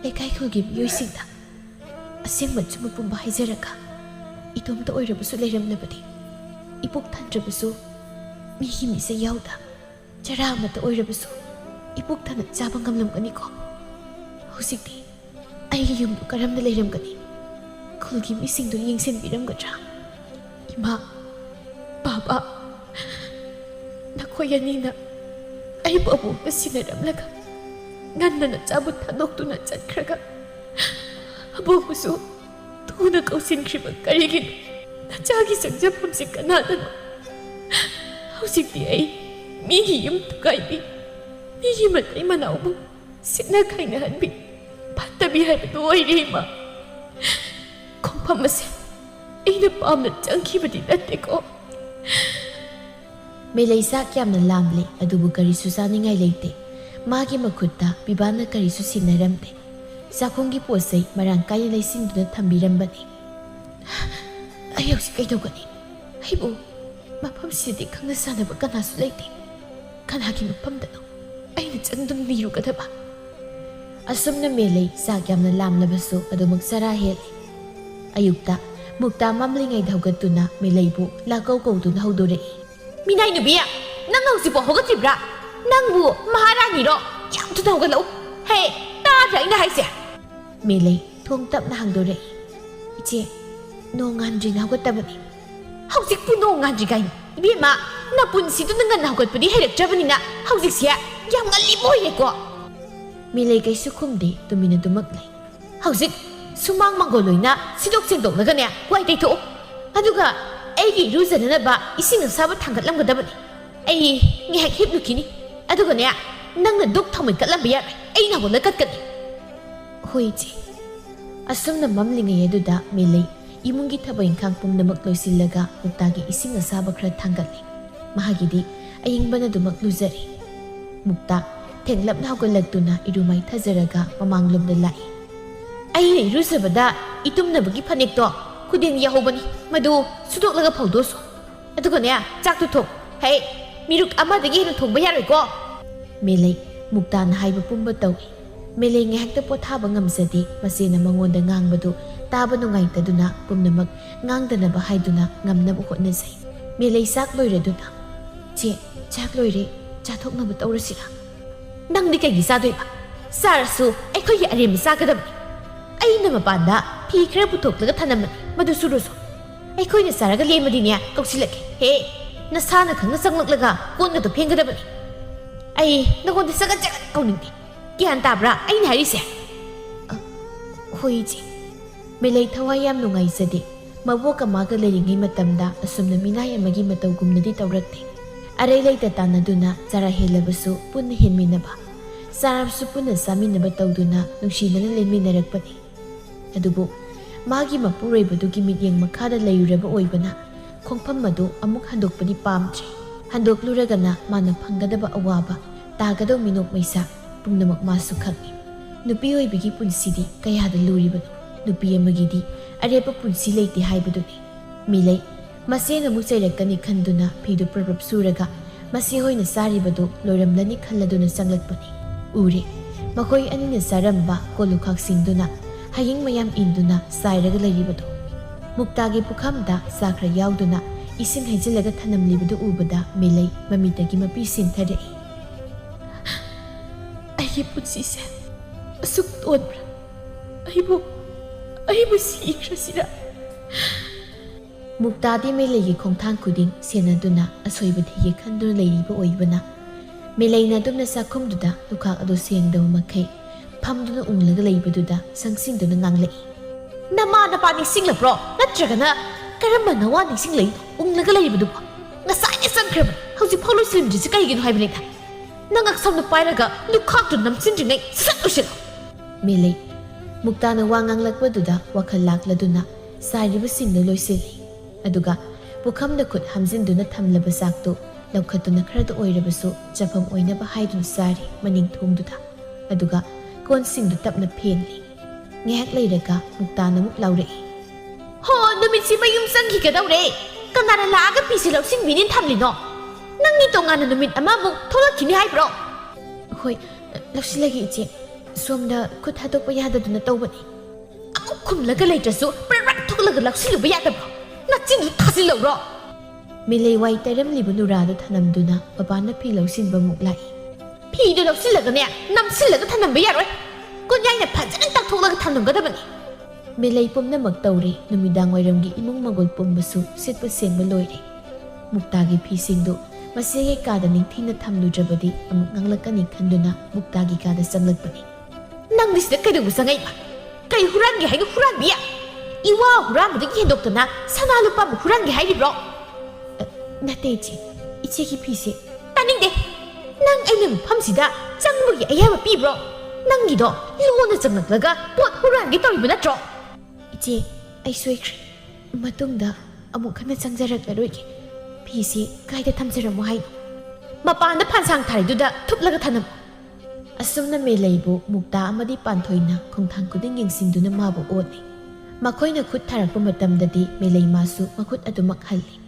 ꯂꯩꯀꯥꯏꯈꯨꯜꯒꯤ ꯃꯤꯑꯣꯏꯁꯤꯡꯗ ꯑꯁꯦꯡꯕ ꯆꯨꯝꯕ ꯄꯨꯝꯕ ꯍꯥꯏꯖꯔꯒ ꯏꯇꯣꯝꯇ ꯑꯣꯏꯔꯕꯁꯨ ꯂꯩꯔꯝꯂꯕꯗꯤ ꯏꯄꯨꯛ ꯊꯟꯗ꯭ꯔꯕꯁꯨ ꯃꯤꯒꯤ ꯃꯤꯁꯦ ꯌꯥꯎꯗ ꯆꯔꯥ ꯑꯃꯠꯇ ꯑꯣꯏꯔꯕꯁꯨ ꯏꯄꯨꯛ ꯊꯟꯅ ꯆꯥꯕ ꯉꯝꯂꯝꯒꯅꯤꯀꯣ ꯍꯧꯖꯤꯛꯇꯤ ꯑꯩꯒꯤ ꯌꯨꯝꯗꯨ ꯀꯔꯝꯅ ꯂꯩꯔꯝꯒꯅꯤ ꯈꯨꯜꯒꯤ ꯃꯤꯁꯤꯡꯗꯨꯅ ꯌꯦꯡꯁꯤꯟꯕꯤꯔꯝꯒꯗ꯭ꯔꯥ ꯏꯃꯥ ꯕꯥꯕꯥ ꯅꯈꯣꯏ ꯑꯅꯤꯅ ꯑꯩꯕꯨ ꯑꯃꯨꯛꯇ ꯁꯤꯟꯅꯔꯝꯂꯒ ꯉꯟꯅ ꯆꯥꯕꯨ ꯊꯥꯗꯣꯛꯇꯨꯅ ꯆꯠꯈ꯭ꯔꯒ ꯑꯕꯣꯛꯄꯨꯁꯨ ꯊꯨꯅ ꯀꯧꯁꯤꯟꯈ꯭ꯔꯤꯕ ꯀꯔꯤꯒꯤꯅꯣ ꯅꯆꯥꯒꯤ ꯆꯪꯖꯐꯝꯁꯤ ꯀꯅꯥꯗꯅꯣ ꯍꯧꯖꯤꯛꯇꯤ ꯑꯩ ꯃꯤꯒꯤ ꯌꯨꯝ ꯊꯨꯒꯥꯏꯕꯤ ꯃꯤꯒꯤ ꯃꯇꯩ ꯃꯅꯥꯎꯕꯨ ꯁꯤꯠꯅ ꯈꯥꯏꯅꯍꯟꯕꯤ ꯐꯠꯇꯕꯤ ꯍꯥꯏꯕꯗꯨ ꯑꯣꯏꯔꯦ ꯏꯃꯥ ꯈꯣꯡꯐꯝ ꯑꯁꯦ ꯑꯩꯅ ꯄꯥꯝꯅ ꯆꯪꯈꯤꯕꯗꯤ ꯅꯠꯇꯦꯀꯣ ꯃꯦꯂꯩ ꯆꯥꯛ ꯌꯥꯝꯅ ꯂꯥꯝꯂꯦ ꯑꯗꯨꯕꯨ ꯀꯔꯤꯁꯨ ꯆꯥꯅꯤꯡꯉꯥꯏ ꯂꯩꯇꯦ ꯃꯥꯒꯤ ꯃꯈꯨꯠꯇ ꯄꯤꯕꯥꯅ ꯀꯔꯤꯁꯨ ꯁꯤꯟꯅꯔꯝꯗꯦ ꯆꯥꯛꯈꯨꯝꯒꯤ ꯄꯣꯠꯆꯩ ꯃꯔꯥꯡ ꯀꯥꯏꯅ ꯂꯩꯁꯤꯟꯗꯨꯅ ꯊꯝꯕꯤꯔꯝꯕꯅꯤ ꯑꯩ ꯍꯧꯖꯤꯛ ꯀꯩꯗꯧꯒꯅꯤ ꯑꯩꯕꯨ ꯃꯐꯝꯁꯤꯗꯗꯤ ꯈꯪꯅ ꯆꯥꯟꯅꯕ ꯀꯅꯥꯁꯨ ꯂꯩꯇꯦ ꯀꯅꯥꯒꯤ ꯃꯐꯝꯗꯅꯣ ꯑꯩꯅ ꯆꯪꯗꯨꯅ ꯅꯤꯔꯨꯒꯗꯕ ꯑꯁꯨꯝꯅ ꯃꯦꯂꯩ ꯆꯥꯛ ꯌꯥꯝꯅ ꯂꯥꯝꯂꯕꯁꯨ ꯑꯗꯨꯃꯛ ꯆꯔꯥ ꯍꯦꯜꯂꯤ ꯑꯌꯨꯛꯇ ꯃꯨꯛꯇꯥ ꯃꯝꯂꯤꯉꯩꯗ ꯍꯧꯒꯠꯇꯨꯅ ꯃꯦꯂꯩꯕꯨ ꯂꯥꯀꯧ ꯀꯧꯗꯨꯅ ꯍꯧꯗꯣꯔꯛꯏ ꯃꯤꯅꯥꯏ ꯅꯨꯕꯤ ꯅꯪ ꯍꯧꯖꯤꯛꯐꯥꯎ ꯍꯧꯒꯠꯇ꯭ꯔꯤꯕ꯭ꯔꯥ ꯅꯪꯕꯨ ꯃꯍꯥꯔꯥꯅꯤꯔꯣ ꯌꯥꯝ ꯊꯨꯅ ꯍꯧꯒꯠꯂꯛꯎ ꯍꯦ ꯇꯥꯗ꯭ꯔꯥ ꯑꯩꯅ ꯍꯥꯏꯁꯦ ꯃꯦꯂꯩ ꯊꯣꯡ ꯇꯞꯅ ꯍꯥꯡꯗꯣꯔꯛꯏ ꯏꯆꯦ ꯅꯣꯡ ꯉꯥꯟꯗ꯭ꯔꯤꯅ ꯍꯧꯒꯠꯇꯕꯅꯤ ꯍꯧꯖꯤꯛꯄꯨ ꯅꯣꯡ ꯉꯥꯟꯗ꯭ꯔꯤꯒꯥꯏꯅ ꯏꯕꯦꯝꯃ ꯅꯄꯨꯟꯁꯤꯗꯨꯅ ꯉꯟꯅ ꯍꯧꯒꯠꯄꯗꯤ ꯍꯩꯔꯛꯇ꯭ꯔꯕꯅꯤꯅ ꯍꯧꯖꯤꯛꯁꯦ ꯌꯥꯝ ꯉꯜꯂꯤꯕ ꯑꯣꯏꯔꯦꯀꯣ ꯃꯦꯂꯩ ꯀꯩꯁꯨ ꯈꯨꯝꯗꯦ ꯇꯨꯃꯤꯟꯅ ꯗꯨꯃꯛ ꯂꯩ ꯍꯧꯖꯤꯛ ꯁꯨꯃꯥꯡ ꯃꯥꯡꯒꯣꯜ ꯂꯣꯏꯅ ꯁꯤꯗꯣꯛ ꯁꯦꯡꯗꯣꯛꯂꯒꯅꯦ ꯋꯥꯏ ꯇꯩꯊꯣꯛꯎ ꯑꯗꯨꯒ ꯑꯩꯒꯤ ꯏꯔꯨꯖꯅꯅꯕ ꯏꯁꯤꯡ ꯑꯁꯥꯕ ꯊꯥꯡꯒꯠꯂꯝꯒꯗꯕꯅꯤ ꯑꯩ ꯉꯥꯏꯍꯥꯛ ꯍꯤꯞꯂꯨꯈꯤꯅꯤ ꯑꯗꯨꯒꯅꯦ ꯅꯪꯅ ꯗꯨꯛ ꯊꯥꯎꯃꯩ ꯀꯠꯂꯝꯕ ꯌꯥꯔꯣꯏ ꯑꯩꯅ ꯍꯧꯒꯠꯂ ꯀꯠꯀꯅꯤ ꯍꯣꯏ ꯏꯆꯦ ꯑꯁꯨꯝꯅ ꯃꯝꯂꯤꯉꯩ ꯑꯗꯨꯗ ꯃꯦꯂꯩ ꯏꯃꯨꯡꯒꯤ ꯊꯕꯛ ꯏꯪꯈꯥꯡ ꯄꯨꯝꯅꯃꯛ ꯂꯣꯏꯁꯤꯜꯂꯒ ꯃꯨꯛꯇꯥꯒꯤ ꯏꯁꯤꯡ ꯑꯁꯥꯕ ꯈꯔ ꯊꯥꯡꯒꯠꯂꯤ ꯃꯍꯥꯛꯀꯤꯗꯤ ꯑꯏꯪꯕꯅ ꯑꯗꯨꯃꯛ ꯂꯨꯖꯔꯤ ꯃꯨꯛꯇꯥ ꯊꯦꯡꯂꯞꯅ ꯍꯧꯒꯠꯂꯛꯇꯨꯅ ꯏꯔꯨꯃꯥꯏ ꯊꯖꯔꯒ ꯃꯃꯥꯡꯂꯣꯝꯗ ꯂꯥꯛꯏ ꯑꯩꯅ ꯏꯔꯨꯖꯕꯗ ꯏꯇꯨꯝꯅꯕꯒꯤ ꯐꯅꯦꯛꯇꯣ ꯈꯨꯗꯦꯡ ꯌꯥꯍꯧꯕꯅꯤ ꯃꯗꯨ ꯁꯨꯗꯣꯛꯂꯒ ꯐꯧꯗꯣꯛꯁꯨ ꯑꯗꯨꯒꯅꯦ ꯆꯥꯛꯇꯨ ꯊꯣꯡ ꯍꯦ ꯃꯤꯔꯨꯛ ꯑꯃꯗꯒꯤ ꯍꯦꯟꯅ ꯊꯣꯡꯕ ꯌꯥꯔꯣꯏꯀꯣ ꯃꯦꯂꯩ ꯃꯨꯛꯇꯥꯅ ꯍꯥꯏꯕ ꯄꯨꯝꯕ ꯇꯧꯏ Melay ngahakta pothaba ngamsadi masina mangonda ngangbadu taba nungaitaduna pumnamak ngangdanaba haiduna ngamnaba hotnasai. Melay sak loiraduna che chak loire chathoknaba tawrasira. Nangdi kaigi sadoiba sarasu aikogi arem sagadabni. Aina mapanda phi khara puthoklaga thanamani madu surusu. Aikoina saraga lemadinya kausilake. He nasana khangna sanglaklaga konga to phengadabani. Ai nagonda saga jaga kauningdi. Gyan tabra aina harise. Hoiji Melay thawai yam nungaisadi maboka maga leiringai matamda asumna minai amagi matawgumnadi tawrakte. Arai leita tanaduna chara helabasu punna henminaba. Sarabsu punna saminaba tawduna nungsinana lenminarakpani. Adubu magi mapuroibadugi mityeng makhada layuraba oibana khongpham madu amuk handokpani pamdre. Handokluragana mana phangadaba awaba tagadaw minok maisa pumnamak masu khangni. Nupi oibigi punsidi kayada luribano. Nupi amagidi arepa punsi leite haibaduni. Milay masena musairakani khanduna phidu prabab suraga masi hoina saribadu loiramlani khalladuna sanglakpani. Ure makoi anina saramba kolukhak singduna haying mayam induna sairaga lairibadu. Muktagi pukhamda sakra yauduna ising haijilaga thanamlibadu ubada Milay mamitagi mapi sinthare. Ayi punsise asuk tonbra. Aibu sikrasira. Muktadi Melay khongthang kuding senaduna asoibadi khanduna leiriba oibana. Melay na dumna sakhumduda lukhak adu sengdaw makhai phamduna unglaga leibaduda sangsingduna nganglai. Nama napa nisingla bro natragana karamba nawa nisinglai unglaga leibadu ngasai ni sankrab hauji pholo simji se kaigin haibani ta nangak samna pairaga lukhak tu namsinjingai satusila. Melay Muktana wanganglakbaduda wakhal lakladuna sairiba singna loisili. Aduga pukhamda khut hamjinduna thamlaba saktu laukhatuna kharada oirabasu chafam oinaba haiduna sari maning thongduda. Aduga konsingdu tapna phenli. Ngehak leiraga Muktana muk laurai. Ho numitsi mayum sanghi kadawre kanara laaga pisi lausing minin thamlino nangni tongana numit ama muk tholakhini haibro. Hoi lausilagi iche somda khut hadokpa yadaduna tawbani. Amuk khumlaga leitrasu prak thoklaga lausiluba yadabro nachindu thasilawro. Melay wai taramlibu nuradu thanamduna babana phi lausinba muk lai. Phidu lausilagane namsilaga thanamba yaroi kunyaina phajana takthoklaga thanamgadabani. Melay pumnamak tawre numidang wairamgi imung magol pumbasu sitpa sengba loire. Muktagi phi singdu masige kada ningthina thamludrabadi amuk nganglakani khanduna muktagi kada sanglakpani. Nang disida kaidu sangai ba kai hurangi hainu huranbiya iwa huramudi hendoktana sana lupa mu hurangi hairibro. Nateji ichegi phise taningde nang aina muphamsida changbugi ayaba pibro nangido lona changlaklaga pot hurangi tawriba natro. Iche ai soikre matungda amuk khana changjaraklaroi phise kaida thamjaramu haino mapanda phansang thariduda thuplaga thanam. Asumna Melaybu mukta amadi panthoina khongthang kuding yengsingduna mabu odi. Makoina khut tharakpa matamdadi Melay masu makhut adumak halli.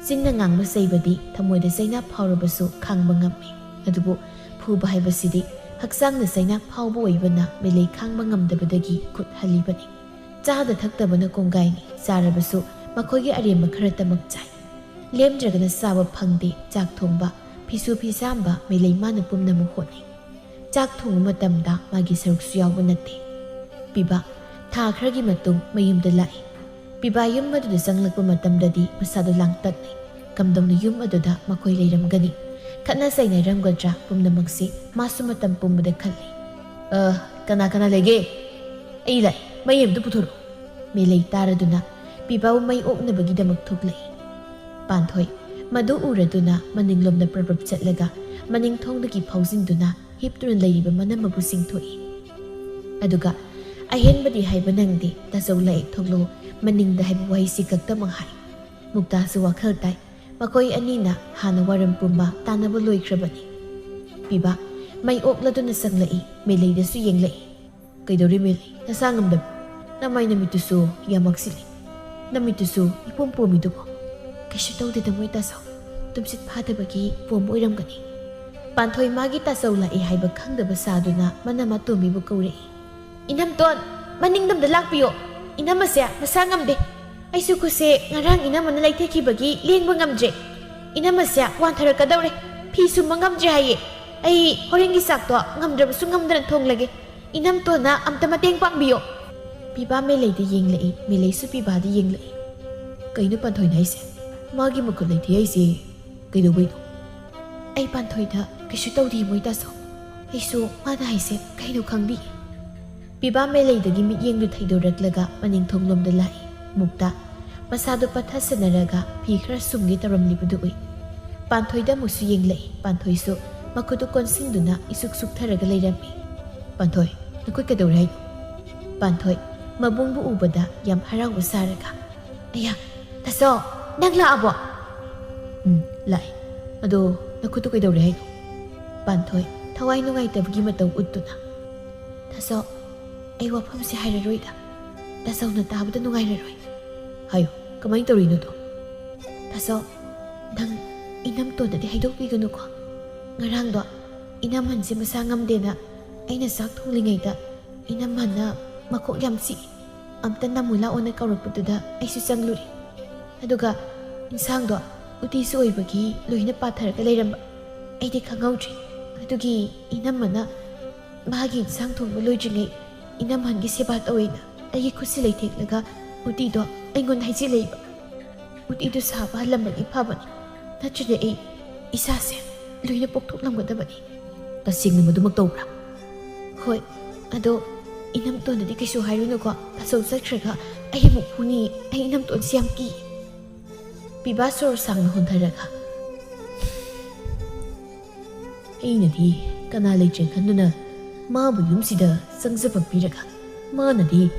Singna ngangma saibadi thamoida saina phawrabasu khangba ngammi. Adubu phuba haibasidi haksangna saina phawba oibana Melay khangba ngamdabadagi khut halibani. Chada thaktabana kongaini sarabasu makoigi aremba khara tamak chai. Lemdragana sawa phangde chak thongba phisu phisamba Melay mana pumnamu hotni. Chak thong matamda magi saruksu yawba natte. Piba tha kharagi matung mayumda lai. Piba yum maduda sanglakpa matamdadi masado langtatni. Kamdongna yum aduda makoi leiramgani. Khatna sainairamgadra pumnamakse masu matam pumbada khalli. Kana lege? Ai lai mayumda puthoro. Melay taraduna piba may oknabagidamak thuklai. Panthoi madu uraduna maninglomna prabab chatlaga maning thongdagi phausinduna hipturun leiriba manamabu singthoi. Aduga ahenbadi haiba nangde tasau lai thoklo maningda haiba waisi kaktamang hai. Muktasu wakhal tai makoi anina hana waram pumba tanaba loikrabani. Piba may okladuna sanglai Melaydasu yenglai. Kaidori Melay nasangamdab namay namitusu yamaksili. Namitusu ipumpumidubo. Kaishu tawdida mo itasaw tumsit phadabagi pum oiramgani. Panthoi magi tasau lai haiba khangdaba saduna manama tomibu kaurei. Inam ton maningdam da lakpiyo. Inam asya masa ngamde. Aisu kuse ngarang inam mana laithekibagi lengba ngamdre. Inam asya wantharakadaure. Phisu mangamdre haye. Ai horengi sakto ngamdrabasu ngamdran thonglage. Inam tona amta mateng pangbiyo. Piba melei da yenglei, melei su piba da yenglei. Kainu Panthoi na ise. Magi makut laithi aise. Kaido baino. Ai Panthoi da kishu tawdi moi taso. Aisu mada haise kaino khangbi. Piba melei da gimi yengdu thaidoraklaga maning thonglom da lai. Mukta masadu pathasanaraga phi khara sumgi taramlibadu oi. Panthoi da musu yenglei. Panthoi su makutu konsingduna isuk suktharaga leirami. Panthoi nakoi kadaurai. Panthoi mabungbu ubada yam harawa saraga. Aya taso nang laabo. Lai. Ado nakutu kadaurai. Panthoi thawai nungai tabgi matau uttuna. Taso ai wafamse hairaroida. Taso na tabada nungai raroi. Hayo kamai torino to. Taso nang inam to na di haidokpiganu ko. Ngarang do inam hanse masa ngamdena aina sak thonglingayda inam hanna makok yamsi amta namula ona kaurakputuda aisu changluri. Aduga insang do uti su oibagi loina patharaga leiramba. Aidi khangawdri. Adugi inam mana magi insang thongba loidringai inam hangi seba tawina aigi khusi leitheklaga uti do aingon haiji leiba. Uti do saba halambagi phabani. Natride ai isase loina pokthoklamgadabani. Tasingna madumak tawbra. Hoi ado inam to na di kaisu hairunu ko tasau sakraga ai mukuni ai inam to siam ki. Piba sor sang hontharaga. Aina di kana leijeng khanduna mabu yumsida sangjaba piraga. Mana di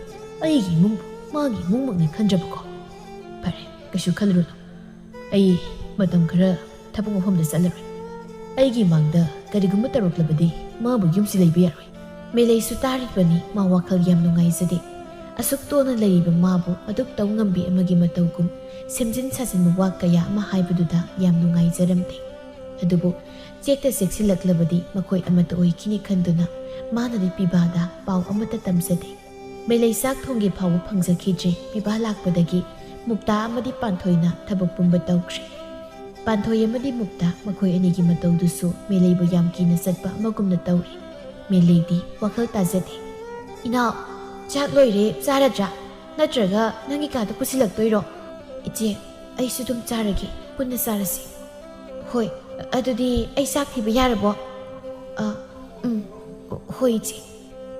aigi mung magi mungmangni khanjabako. Pare kaisu khalrunu. Ai matam khara thabuk mafamda chalaroi. Aigi mangda karigumba taroklabadi mabu yumsi leiba yaroi. Melei su taribani ma wakhal yam nungaizade. Asuk tona leiba mabu aduk taw ngambi amagi matawgum semjin sajin wa kaya ama haibaduda yam nungaizaramte. Adubu chekta seksilaklabadi makoi amata oikini khanduna mana di pibada pau amata tamsade. Melei sak thongi phawu phangjakhije piba lakpadagi mukta amadi Panthoina thabuk pumba tawkri. Panthoi amadi mukta makoi anigi matawdusu melei bu yam kina satpa magumna tawri. Melei di wakhal tajade. Ina chak loire charadra natraga nangi ka ta pusilaktoiro. Iche ai su dum charagi punna sarasi. Hoi adudi ai sak thiba yarabo. Hoi iche.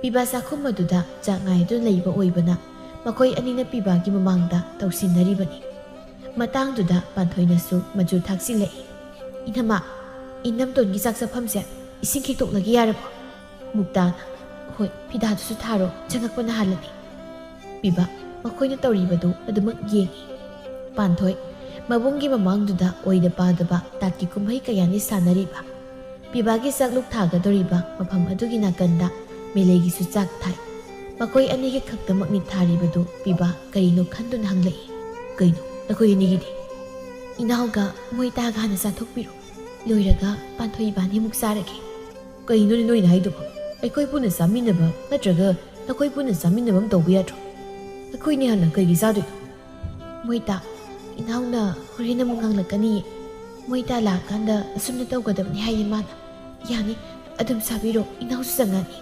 Piba sakhum maduda jangai du leiba oibana makoi anina piba gi mamangda tawsinaribani. Matangduda Panthoina su maju thaksilei. Inama inam tongi sak safamse ising khiktoklagi yarabo. Mukta hoi pidadu su tharo changakpana halani. Piba makoina tawribadu adumak yengi. Panthoi mabungi mamangduda oida padaba taki kumhai kayani sanariba. Piba gi sakluk thagadoriba mafam adugi nakanda melegi su chak thai. Makoi anigi khaktamakni tharibadu piba karino khandun hanglei. Kaino nakoi anigi di. Inauga moita gana sathokpiro. Loiraga Panthoi bani muksarage. Kaino ni noina haiduba. Aikoi puna saminaba natraga nakoi puna saminabam tawba yatro. Akoi ni hana kaigi sadoino. Moita inauna horina munganglakani. Moita lakanda asumna tawgadabni haye mana. Yani adum sabiro inausu sangani.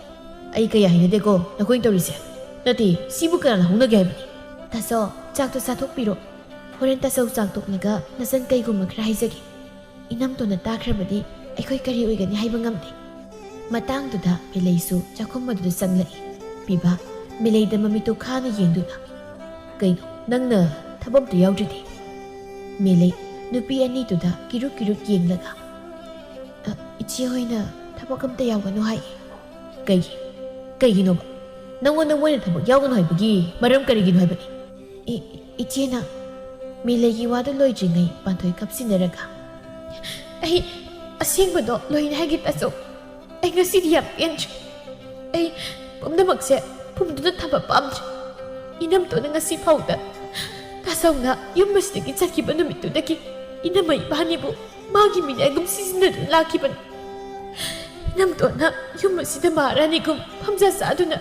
Ai kaya hinadeko nakoi tawrise. Nati sibu kana hongnage haibani. Taso chakto sathokpiro. Horen tasau chaktoklaga nasan kaigumma khara haijagi. Inam tona takrabadi aikoi kari oigani haiba ngamde. Matangduda melei su chakhummaduda sanglai. Piba melei da mamito khana yengduna. Kaino nangna thabamtu yaudridi. Melei nupi ani tuda kiruk yenglaga. Ichi hoina thabakamta yawganu hai. Kaigino ba? Nangona moina thabak yawganu haibagi maram karigino haibani. Ichena melei gi wada loijringai Panthoi kapsinaraga. Ai asingbado loina hagi taso. Ai ngasidi yam entry. Ai pumdamakse pumduda thaba pamdri. Inam to na ngasi phauda. Tasawna yumbasdagi chakhiba numitudagi inamai bani bu magi minagum sisinadu lakibani. ꯏꯅꯝꯇꯣꯟꯅ ꯌꯨꯝ ꯑꯁꯤꯗ ꯃꯍꯥꯔꯥꯅꯤꯒꯨꯝ ꯐꯝꯖ ꯆꯥꯗꯨꯅ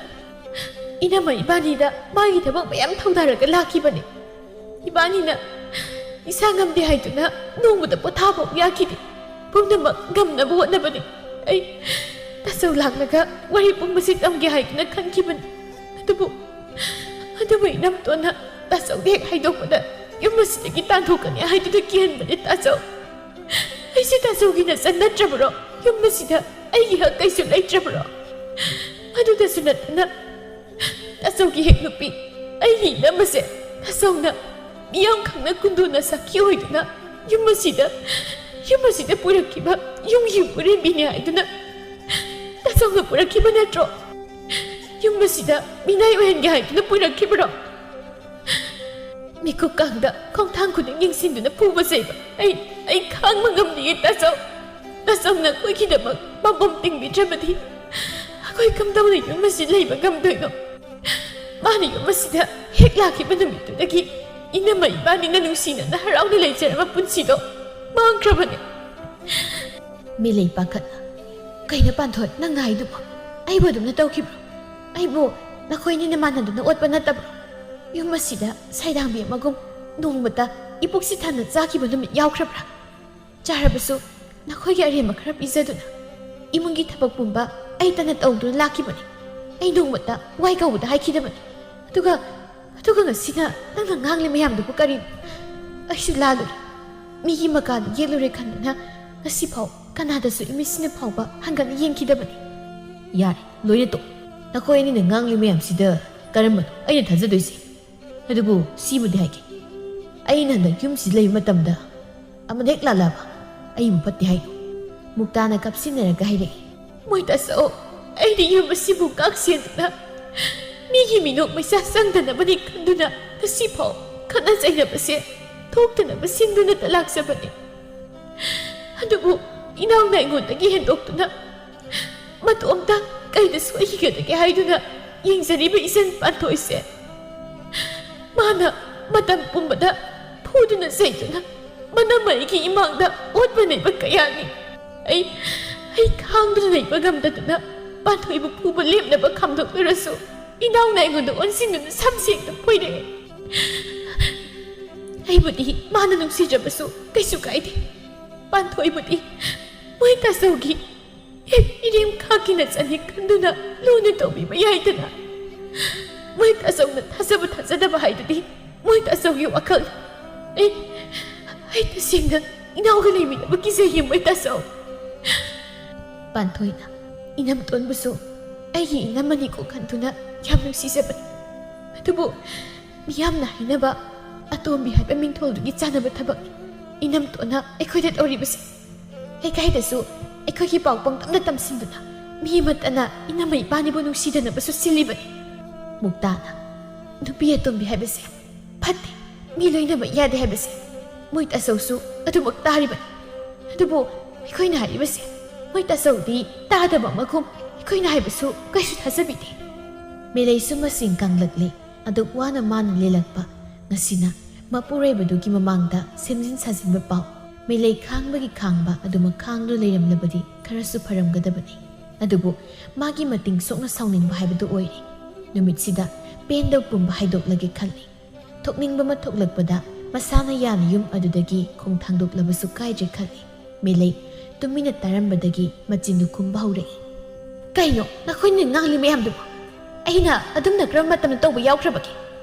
ꯏꯅꯝꯃ ꯏꯕꯥꯅꯤꯗ ꯃꯥꯒꯤ ꯊꯕꯛ ꯃꯌꯥꯝ ꯊꯧꯗꯥꯔꯒ ꯂꯥꯛꯈꯤꯕꯅꯤ. ꯏꯕꯥꯅꯤꯅ ꯏꯁꯥ ꯉꯝꯗꯦ ꯍꯥꯏꯗꯨꯅ ꯅꯣꯡꯃꯗ ꯄꯣꯊꯥꯐꯥꯎ ꯌꯥꯈꯤꯗꯦ. ꯄꯨꯝꯅꯃꯛ ꯉꯝꯅꯕ ꯍꯣꯠꯅꯕꯅꯤ. ꯑꯩ ꯇꯥꯆꯧ ꯂꯥꯛꯂꯒ ꯋꯥꯔꯤ ꯄꯨꯝꯕꯁꯤ ꯇꯝꯒꯦ ꯍꯥꯏꯗꯨꯅ ꯈꯟꯈꯤꯕꯅꯤ. ꯑꯗꯨꯕꯨ ꯏꯅꯝꯇꯣꯟꯅ ꯇꯥꯆꯧꯗ ꯍꯦꯛ ꯍꯥꯏꯗꯣꯛꯄꯗ ꯌꯨꯝ ꯑꯁꯤꯗꯒꯤ ꯇꯥꯟꯊꯣꯛꯀꯅꯤ ꯍꯥꯏꯗꯨꯅ ꯀꯤꯍꯟꯕꯅꯤ. ꯇꯥꯆꯧ, ꯑꯩꯁꯦ ꯇꯥꯆꯧꯒꯤ ꯅꯆꯟ ꯅꯠꯇ꯭ꯔꯕ꯭ꯔꯣ? ꯌꯨꯝ ꯑꯁꯤꯗ ꯑꯩꯒꯤ ꯍꯛ ꯀꯩꯁꯨ ꯂꯩꯇ꯭ꯔꯕ꯭ꯔꯣ? ꯑꯗꯨꯗꯁꯨ ꯅꯠꯇꯅ ꯇꯥꯆꯧꯒꯤ ꯍꯦꯛ ꯅꯨꯄꯤ ꯑꯩꯒꯤ ꯏꯅꯝꯃꯁꯦ ꯇꯥꯆꯧꯅ ꯃꯤꯌꯥꯝ ꯈꯪꯅ ꯀꯨꯟꯗꯣꯅ ꯁꯥꯈꯤ ꯑꯣꯏꯗꯨꯅ ꯌꯨꯝ ꯑꯁꯤꯗ ꯄꯨꯔꯛꯈꯤꯕ ꯌꯨꯝꯒꯤ ꯄꯨꯔꯦꯝꯕꯤꯅꯤ ꯍꯥꯏꯗꯨꯅ ꯇꯥꯆꯧꯅ ꯄꯨꯔꯛꯈꯤꯕ ꯅꯠꯇ꯭ꯔꯣ? ꯌꯨꯝ ꯑꯁꯤꯗ ꯃꯤꯅꯥꯏ ꯑꯣꯏꯍꯟꯒꯦ ꯍꯥꯏꯗꯨꯅ ꯄꯨꯔꯛꯈꯤꯕ꯭ꯔꯣ? ꯃꯤꯀꯨꯞ ꯀꯥꯡꯗ ꯈꯣꯡꯊꯥꯡ ꯈꯨꯗꯤꯡ ꯌꯦꯡꯁꯤꯟꯗꯨꯅ ꯐꯨꯕ ꯆꯩꯕ ꯑꯩ ꯈꯥꯡꯕ ꯉꯝꯗꯤꯌꯦ ꯇꯥꯆꯧ. ꯇꯥꯆꯧꯅ ꯑꯩꯈꯣꯏꯒꯤꯗꯃꯛ ꯄꯥꯝꯕꯣꯝ ꯇꯤꯡꯕꯤꯗ꯭ꯔꯕꯗꯤ ꯑꯩꯈꯣꯏ ꯀꯝꯗꯧꯅ ꯌꯨꯝ ꯑꯁꯤ ꯂꯩꯕ ꯉꯝꯗꯣꯏꯅꯣ? ꯃꯥꯅ ꯌꯨꯝ ꯑꯁꯤꯗ ꯍꯦꯛ ꯂꯥꯛꯈꯤꯕ ꯅꯨꯃꯤꯠꯇꯨꯗꯒꯤ ꯏꯅꯝꯃ ꯏꯕꯥꯅꯤꯅ ꯅꯨꯡꯁꯤꯅꯅ ꯍꯔꯥꯎꯅ ꯂꯩꯖꯔꯕ ꯄꯨꯟꯁꯤꯗꯣ ꯃꯥꯡꯈ꯭ꯔꯕꯅꯤ. ꯃꯤꯂꯩ ꯄꯥꯈꯠꯅ, ꯀꯩꯅꯣ ꯄꯥꯟꯊꯣꯏ ꯅꯪꯅ ꯍꯥꯏꯗꯨꯕꯣ? ꯑꯩꯕꯨ ꯑꯗꯨꯝꯅ ꯇꯧꯈꯤꯕ꯭ꯔꯣ? ꯑꯩꯕꯨ ꯅꯈꯣꯏꯅꯤꯅ ꯃꯥꯟꯅꯗꯨꯅ ꯑꯣꯠꯄ ꯅꯠꯇꯕ꯭ꯔꯣ? ꯌꯨꯝ ꯑꯁꯤꯗ ꯁꯩꯗꯥꯡꯕꯤ ꯑꯃꯒꯨꯝ ꯅꯣꯡꯃꯇ ꯏꯄꯨꯛꯁꯤ ꯊꯟꯅ ꯆꯥꯈꯤꯕ ꯅꯨꯃꯤꯠ ꯌꯥꯎꯈ꯭ꯔꯕ꯭ꯔꯥ? ꯆꯥꯔꯕꯁꯨ ꯅꯈꯣꯏꯒꯤ ꯑꯔꯦꯝꯕ ꯈꯔ ꯄꯤꯖꯗꯨꯅ ꯏꯃꯨꯡꯒꯤ ꯊꯕꯛ ꯄꯨꯝꯕ ꯑꯩꯇꯅ ꯇꯧꯗꯨꯅ ꯂꯥꯛꯈꯤꯕꯅꯤ. ꯑꯩ ꯅꯣꯡꯃꯇ ꯋꯥꯏ ꯀꯧꯕꯗ ꯍꯥꯏꯈꯤꯗꯕꯅꯤ. ꯑꯗꯨꯒ ꯉꯁꯤꯅ ꯅꯪꯅ ꯉꯥꯡꯂꯤ ꯃꯌꯥꯝꯗꯨꯕꯨ ꯀꯔꯤꯅꯣ? ꯑꯩꯁꯨ ꯂꯥꯜꯂꯨꯔꯦ. ꯃꯤꯒꯤ ꯃꯀꯥꯗ ꯌꯦꯠꯂꯨꯔꯦ ꯈꯟꯗꯨꯅ ꯉꯁꯤꯐꯥꯎ ꯀꯅꯥꯗꯁꯨ ꯏꯃꯤꯠꯁꯤꯅ ꯐꯥꯎꯕ ꯍꯪꯒꯠꯅ ꯌꯦꯡꯈꯤꯗꯕꯅꯤ. ꯌꯥꯔꯦ, ꯂꯣꯏꯅ ꯇꯣꯛ. ꯅꯈꯣꯏ ꯑꯅꯤꯅ ꯉꯥꯡꯂꯤ ꯃꯌꯥꯝꯁꯤꯗ ꯀꯔꯝꯕꯅꯣ ꯑꯩꯅ ꯊꯥꯖꯗꯣꯏꯁꯦ? ꯑꯗꯨꯕꯨ ꯁꯤꯕꯨꯗꯤ ꯍꯥꯏꯒꯦ. ꯑꯩꯅ ꯍꯟꯗꯛ ꯌꯨꯝꯁꯤꯗ ꯂꯩꯕ ꯃꯇꯝꯗ ꯑꯃꯗ ꯍꯦꯛ ꯂꯥꯜꯂꯕ ꯑꯩꯕꯨ ꯐꯠꯇꯦ ꯍꯥꯏꯅꯣ. ꯃꯨꯛꯇꯥꯅ ꯀꯞꯁꯤꯟꯅꯔꯒ ꯍꯥꯏꯔꯛꯏ. ꯃꯣꯏ ꯇꯥꯆꯧ, ꯑꯩꯗꯤ ꯌꯨꯝ ꯑꯁꯤꯕꯨ ꯀꯥꯛꯁꯦꯟꯗꯨꯅ ꯃꯤꯒꯤ ꯃꯤꯅꯣꯛ ꯃꯩꯁꯥ ꯆꯪꯗꯅꯕꯅꯤ ꯈꯟꯗꯨꯅ ꯉꯁꯤꯐꯥꯎ ꯈꯠꯅ ꯆꯩꯅꯕꯁꯦ ꯊꯣꯛꯇꯅꯕ ꯁꯤꯟꯗꯨꯅꯇ ꯂꯥꯛꯆꯕꯅꯤ. ꯑꯗꯨꯕꯨ ꯏꯅꯥꯎꯅ ꯑꯩꯉꯣꯟꯗꯒꯤ ꯍꯦꯟꯗꯣꯛꯇꯨꯅ ꯃꯇꯣꯝꯇ ꯀꯩꯗ ꯁꯣꯏꯈꯤꯒꯗꯒꯦ ꯍꯥꯏꯗꯨꯅ ꯌꯦꯡꯖꯔꯤꯕ ꯏꯆꯟ ꯄꯥꯟꯊꯣꯏꯁꯦ ꯃꯥꯅ ꯃꯇꯝ ꯄꯨꯝꯕꯗ ꯐꯨꯗꯨꯅ ꯆꯩꯗꯨꯅ ꯃꯅꯝ ꯑꯩꯒꯤ ꯏꯃꯥꯡꯗ ꯑꯣꯠꯄ ꯅꯩꯕ ꯀꯌꯥꯅꯤ. ꯑꯩ ꯈꯥꯡꯗꯨꯅ ꯂꯩꯕ ꯉꯝꯗꯗꯨꯅ ꯄꯥꯟꯊꯣꯏꯕꯨ ꯐꯨꯕ ꯂꯦꯞꯅꯕ ꯈꯥꯝꯗꯣꯛꯂꯨꯔꯁꯨ ꯏꯅꯥꯎꯅ ꯑꯩꯉꯣꯟꯗ ꯑꯣꯟꯁꯤꯟꯗꯨꯅ ꯁꯝꯁꯦꯡꯗ ꯐꯣꯏꯔꯛꯑꯦ. ꯑꯩꯕꯨꯗꯤ ꯃꯥꯅ ꯅꯨꯡꯁꯤꯖꯕꯁꯨ ꯀꯩꯁꯨ ꯀꯥꯏꯗꯦ. ꯄꯥꯟꯊꯣꯏꯕꯨꯗꯤ ꯃꯣꯏ ꯇꯥꯆꯧꯒꯤ ꯏꯔꯦꯝ ꯈꯥꯛꯀꯤꯅ ꯆꯅꯤ ꯈꯟꯗꯨꯅ ꯂꯨꯅ ꯇꯧꯕꯤꯕ ꯌꯥꯏꯗꯅ. ꯃꯣꯏ ꯇꯥꯆꯧꯅ ꯊꯥꯖꯕ ꯊꯥꯖꯗꯕ ꯍꯥꯏꯗꯨꯗꯤ ꯃꯣꯏ ꯇꯥꯆꯧꯒꯤ ꯋꯥꯈꯜ. ꯑꯩ ꯇꯁꯦꯡꯅ ꯏꯅꯥꯎꯒ ꯂꯩꯃꯤꯟꯅꯕ ꯀꯤꯖꯩꯌꯦ ꯃꯣꯏ ꯇꯥꯆꯧ. ꯄꯥꯟꯊꯣꯏꯅ, ꯏꯅꯝꯇꯣꯟꯕꯨꯁꯨ ꯑꯩꯒꯤ ꯏꯅꯝꯃꯅꯤꯀꯣ ꯈꯟꯗꯨꯅ ꯌꯥꯝ ꯅꯨꯡꯁꯤꯖꯕꯅꯤ. ꯑꯗꯨꯕꯨ ꯃꯤꯌꯥꯝꯅ ꯍꯥꯏꯅꯕ ꯑꯇꯣꯝꯕꯤ ꯍꯥꯏꯕ ꯃꯤꯡꯊꯣꯜꯗꯨꯒꯤ ꯆꯥꯅꯕ ꯊꯕꯛꯅꯤ ꯏꯅꯝꯇꯣꯟꯅ ꯑꯩꯈꯣꯏꯗ ꯇꯧꯔꯤꯕꯁꯦ. ꯂꯩꯀꯥꯏꯗꯁꯨ ꯑꯩꯈꯣꯏꯒꯤ ꯄꯥꯎ ꯄꯪꯇꯝꯅ ꯇꯝꯁꯤꯟꯗꯨꯅ ꯃꯤ ꯑꯃꯠꯇꯅ ꯏꯅꯝꯃ ꯏꯄꯥꯅꯤꯕꯨ ꯅꯨꯡꯁꯤꯗꯅꯕꯁꯨ ꯁꯤꯜꯂꯤꯕꯅꯤ. ꯃꯨꯛꯇꯥꯅ, ꯅꯨꯄꯤ ꯑꯇꯣꯝꯕꯤ ꯍꯥꯏꯕꯁꯦ ꯐꯠꯇꯦ, ꯃꯤ ꯂꯣꯏꯅꯕ ꯌꯥꯗꯦ ꯍꯥꯏꯕꯁꯦ ꯃꯣꯏ ꯇꯥꯆꯧꯁꯨ ꯑꯗꯨꯃꯛ ꯇꯥꯔꯤꯕꯅꯤ. ꯑꯗꯨꯕꯨ ꯑꯩꯈꯣꯏꯅ ꯍꯥꯏꯔꯤꯕꯁꯦ ꯃꯣꯏ ꯇꯥꯆꯧꯗꯤ ꯇꯥꯗꯕ ꯑꯃꯒꯨꯝ ꯑꯩꯈꯣꯏꯅ ꯍꯥꯏꯕꯁꯨ ꯀꯩꯁꯨ ꯊꯥꯖꯕꯤꯗꯦ. ꯃꯤꯂꯩꯁꯨ ꯃꯁꯤꯡ ꯀꯥꯡꯂꯛꯂꯤ. ꯑꯗꯨꯛ ꯋꯥꯅ ꯃꯥꯅ ꯂꯦꯜꯂꯛꯄ ꯉꯁꯤꯅ ꯃꯄꯨꯔꯣꯏꯕꯗꯨꯒꯤ ꯃꯃꯥꯡꯗ ꯁꯦꯝꯖꯤꯟ ꯁꯥꯖꯤꯟꯕ ꯄꯥꯎ. ꯃꯤꯂꯩ ꯈꯥꯡꯕꯒꯤ ꯈꯥꯡꯕ ꯑꯗꯨꯃꯛ ꯈꯥꯡꯗꯨꯅ ꯂꯩꯔꯝꯂꯕꯗꯤ ꯈꯔꯁꯨ ꯐꯔꯝꯒꯗꯕꯅꯤ. ꯑꯗꯨꯕꯨ ꯃꯥꯒꯤ ꯃꯇꯤꯡ ꯁꯣꯛꯅ ꯁꯥꯎꯅꯤꯡꯕ ꯍꯥꯏꯕꯗꯨ ꯑꯣꯏꯔꯤ. ꯅꯨꯃꯤꯠꯁꯤꯗ ꯄꯦꯟꯗꯧ ꯄꯨꯝꯕ ꯍꯥꯏꯗꯣꯛꯂꯒꯦ ꯈꯜꯂꯤ. ꯊꯣꯛꯅꯤꯡꯕ ꯑꯃ ꯊꯣꯛꯂꯛꯄꯗ ꯃꯁꯥꯅ ꯌꯥꯅ ꯌꯨꯝ ꯑꯗꯨꯗꯒꯤ ꯈꯣꯡ ꯊꯥꯡꯗꯣꯛꯂꯕꯁꯨ ꯀꯥꯏꯗ꯭ꯔꯦ ꯈꯜꯂꯤ. ꯃꯤꯂꯩ ꯇꯨꯃꯤꯟꯅ ꯇꯥꯔꯝꯕꯗꯒꯤ ꯃꯆꯤꯟꯗꯨ ꯈꯨꯝꯕ ꯍꯧꯔꯛꯏ. ꯀꯩꯅꯣ ꯅꯈꯣꯏꯅ ꯉꯥꯡꯂꯤ ꯃꯌꯥꯝꯗꯨꯕꯨ? ꯑꯩꯅ ꯑꯗꯨꯝꯅ ꯀꯔꯝ ꯃꯇꯝꯗ ꯇꯧꯕ ꯌꯥꯎꯈ꯭ꯔꯕꯒꯦ?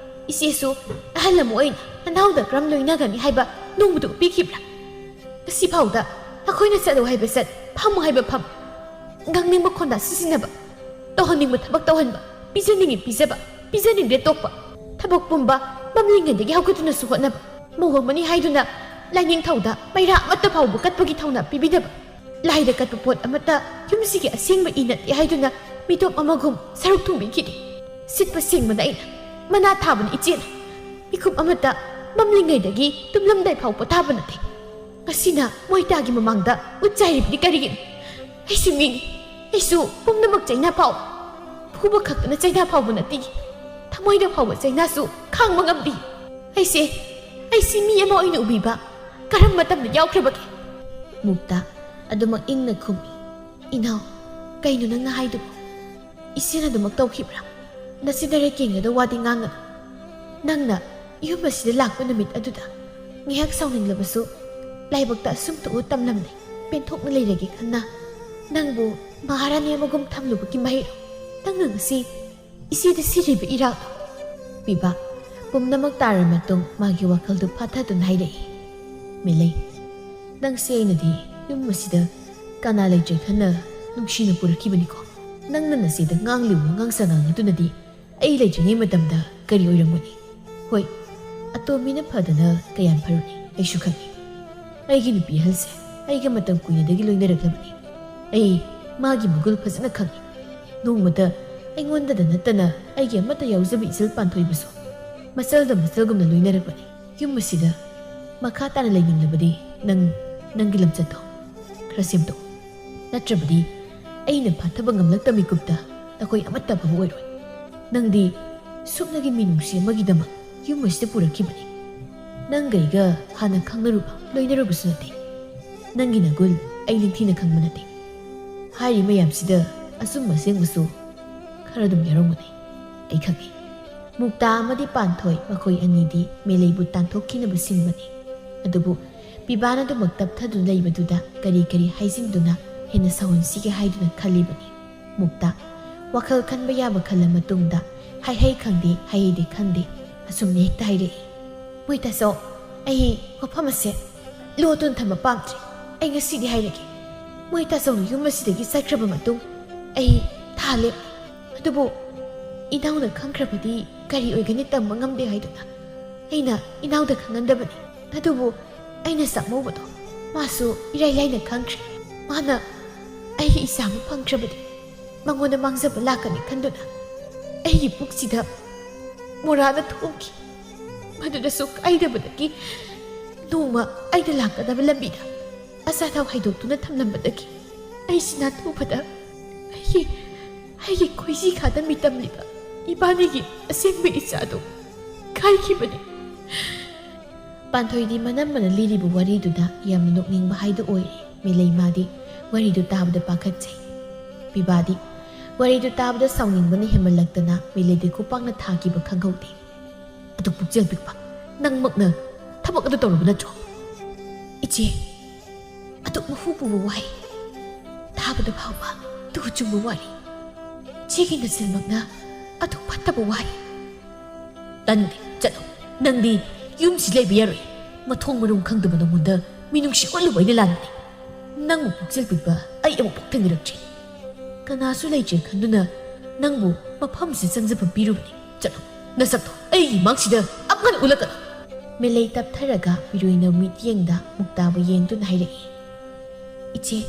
ꯏꯆꯦꯁꯨ ꯑꯍꯜ ꯑꯃ ꯑꯣꯏꯅ ꯅꯅꯥꯎꯗ ꯀꯔꯝ ꯂꯣꯏꯅꯒꯅꯤ ꯍꯥꯏꯕ ꯅꯣꯡꯃꯗꯨ ꯎꯠꯄꯤꯈꯤꯕ꯭ꯔꯥ? ꯉꯁꯤꯐꯥꯎꯗ ꯅꯈꯣꯏꯅ ꯆꯠꯂꯨ ꯍꯥꯏꯕ ꯆꯠ, ꯐꯝꯃꯨ ꯍꯥꯏꯕ ꯐꯝ, ꯉꯥꯡꯅꯤꯡꯕ ꯈꯣꯟꯗꯥ ꯁꯤꯖꯤꯟꯅꯕ, ꯇꯧꯍꯟꯅꯤꯡꯕ ꯊꯕꯛ ꯇꯧꯍꯟꯕ, ꯄꯤꯖꯅꯤꯡꯉꯤ ꯄꯤꯖꯕ, ꯄꯤꯖꯅꯤꯡꯗꯦ ꯇꯣꯛꯄ, ꯊꯕꯛ ꯄꯨꯝꯕ ꯃꯝꯂꯤꯉꯩꯗꯒꯤ ꯍꯧꯒꯠꯇꯨꯅꯁꯨ ꯍꯣꯠꯅꯕ, ꯃꯧ ꯑꯃꯅꯤ ꯍꯥꯏꯗꯨꯅ ꯂꯥꯏꯅꯤꯡꯊꯧꯗ ꯃꯩꯔꯥ ꯑꯃꯠꯇ ꯐꯥꯎꯕ ꯀꯠꯄꯒꯤ ꯊꯧꯅꯥ ꯄꯤꯕꯤꯗꯕ, ꯂꯥꯏꯗ ꯀꯠꯄ ꯄꯣꯠ ꯑꯃꯠꯇ ꯌꯨꯝꯁꯤꯒꯤ ꯑꯁꯦꯡꯕ ꯏ ꯅꯠꯇꯦ ꯍꯥꯏꯗꯨꯅ ꯃꯤꯇꯣꯞ ꯑꯃꯒꯨꯝ ꯁꯔꯨꯛ ꯊꯨꯡꯕꯤꯈꯤꯗꯦ. ꯁꯤꯠꯄ ꯁꯦꯡꯕꯅ ꯑꯩꯅ, ꯃꯅꯥ ꯊꯥꯕꯅ ꯏꯆꯦꯅ, ꯃꯤꯀꯨꯞ ꯑꯃꯠꯇ ꯃꯝꯂꯤꯉꯩꯗꯒꯤ ꯇꯨꯝꯂꯝꯗꯥꯏ ꯐꯥꯎ ꯄꯣꯊꯥꯕ ꯅꯠꯇꯦ. ꯉꯁꯤꯅ ꯃꯣꯏꯇꯥꯒꯤ ꯃꯃꯥꯡꯗ ꯎꯠ ꯆꯥꯏꯔꯤꯕꯗꯤ ꯀꯔꯤꯒꯤꯅꯣ? ꯑꯩꯁꯨ ꯃꯤꯅꯤ, ꯑꯩꯁꯨ ꯄꯨꯝꯅꯃꯛ ꯆꯩꯅꯥ ꯐꯥꯎ, ꯐꯨꯕ ꯈꯛꯇꯅ ꯆꯩꯅꯥ ꯐꯥꯎꯕ ꯅꯠꯇꯦ, ꯊꯃꯣꯏꯗ ꯐꯥꯎꯕ ꯆꯩꯅꯥꯁꯨ ꯈꯥꯡꯕ ꯉꯝꯗꯦ. ꯑꯩꯁꯦ ꯃꯤ ꯑꯃ ꯑꯣꯏꯅ ꯎꯕꯤꯕ ꯀꯔꯝꯕ ꯃꯇꯝꯗ ꯌꯥꯎꯈ꯭ꯔꯕꯒꯦ? ꯃꯨꯛꯇꯥ ꯑꯗꯨꯃꯛ ꯏꯪꯅ ꯈꯨꯝꯃꯤ. ꯏꯅꯥꯎ, Kayno nang nahaydubo? Isin adumak tawkhibra. Nasidare kengada wadi nganga. Nangna yum asida lakpa namit aduda. Ngihak sawninglabasu laibakta asum tuo tamlamne. Penthokna leirage khanna. Nangbu maharani amagum thamlubaki mahiro. Nangna ngasi isida siriba iraqdo. Biba pumnamak tara matung magi wakaldu pathatun hairei. Milay nangsi ainadi yum asida kana leijay khanna nungshina purakibani ko. Nangna nasida nganglibu ngangsangang adunadi ay leijay matamda kari oiramuni. Hoy, atomina padana kayan paruni ay shukangi. Ay ginupi halse ay gamatang kuya dagi loinaraglabani. Ay magi magul pasana kangi. Nung mata ay ngonda da natana ay gamata yawzabi isil pantoy baso. Masalda masalgum na loinaraglabani. Yung masida makata na layning labadi nang gilamsa to. Krasim to. Natrabadi ay napatabang amlagtami kupta ako'y amatabang oiron. Nang di sup naging minungsi magidama yung masida purakibani. Nang gayga hanang kang naruba loinarubaso natin. Nang ginagul ay lintina kang manating. Hari mayam sida asum masing maso karadum yarong munay ay kangi. Mukta amadi pantoy makoy anidi melaybu tantok kinabasing mani. Adubu bibana do magtabtadun laybaduda kari haisingduna hena sawon sige haiduna kalibani. Mukta wakal kan bayaba kala matungda hay khangdi hayde khangdi asum ne hekta haire. Moita so ay wapamase lotun thama pamtri ay ngasidi hairage. Moita so yum masidagi sakraba matung ay thale. Adubu inauna khangkrabadi kari oigani tamma ngamde haiduna aina inauda khangandabani. Adubu aina samobado masu irai laina khangkri. Mana ay isama pangkrabadi mangona mangzaba lakani khanduna ay puksida morada thumki. Madudasu kaidabadagi noma aida lakadaba lambida asathaw haidoktuna thamlambadagi ay sinathubada ay koisi khada mitamliba ibanigi asengba isado kaikibani. Pantoy di manamana liribu wariduda yamna nokningba haidu oire. Milay madi waridu tabada pakhatsay. Bibadi waridu tabada sawningba ni hemalagtana milaydi kupangna thagiba khanghaude. Aduk pukjel bikpa nangmakna thabak adu tawraba natro. Iche aduk mahupuba wai thabada phawba tuhchumba wari chegi nasilmakna aduk phattaba wai. Tande chalo nangdi yumsi layba yaroi. Mathong marung khangdaba nangmonda minungsi olluba ina lani. Nangmu pukjel bikpa ay amuk pakthangirakchi. Kanasu layje khanduna nangbu mafamsi changjapam pirubani. Chalo nasakto ay mangsida amgan ulakana. Milay taptharaga piroina mityengda muktaba yengduna hairei. Iche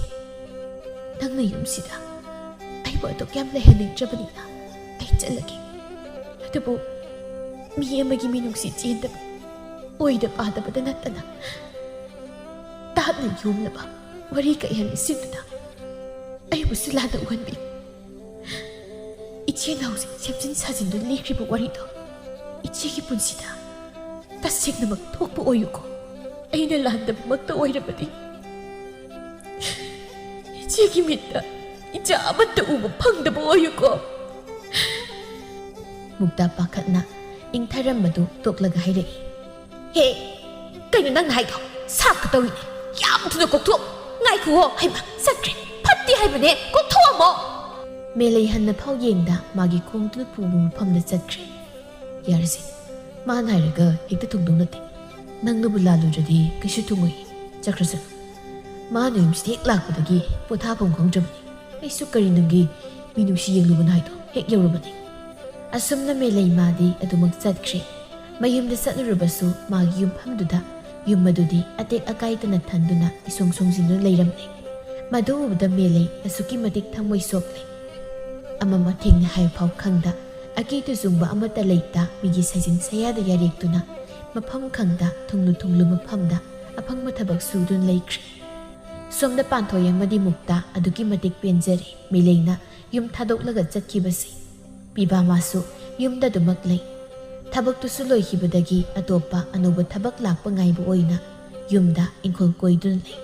nangna yumsida aybu aduk yam layhaningdrabanina ay chalagi. Adubu mi amagi minungsi chendaba oida padabada natana tahadna yumlaba wari ka ihal isiduna aybu silana uhanbi. Iche na hausi sepjin sajindu likriba warido ichegi punsida tasegna magthokpa oyuko aina landaba magta oirabadi. Ichegi mitta icha amatta uba phangdaba oyuko. Mukta pakhatna ingtharamadu toklaga hairei. He kaino nangna haido sakka tawine yam thuna kokthok ngaikuho haima sakre phatti haibane kokthokamo. Melay hanna phau yengda magi khongtuna pubu mafamda chatkre. Yarse man hairaga hekta thungdong nate nangnabu laluradi kaisu thungoi chakrasa. Manu yumsi hek lakpadagi pothapam khongdrabani aisu kari namgi minungsi yenglubana haido hek yaurabani. Asumna melay madi adumak chatkre. Mayumda satnurubasu magi yumfamduda yumadudi atek akaitana thanduna isong songsindu leiramne. Madu ubda melay asuki matik thamoi sokle. Amama thengna haifau khangda akitu zungba amata leita migi sajin sayada yarektuna mafam khangda thunglu mafamda afangma thabak sudun laikre. Somda panthoyang madi mukta aduki matik penjari milayna yum thadoklaga chatkibasi. Biba masu yumda dumak lei. Thabak tu suloi hibadagi atopa anuba thabak lakpa ngaibu oina yumda ingkol koidun lei.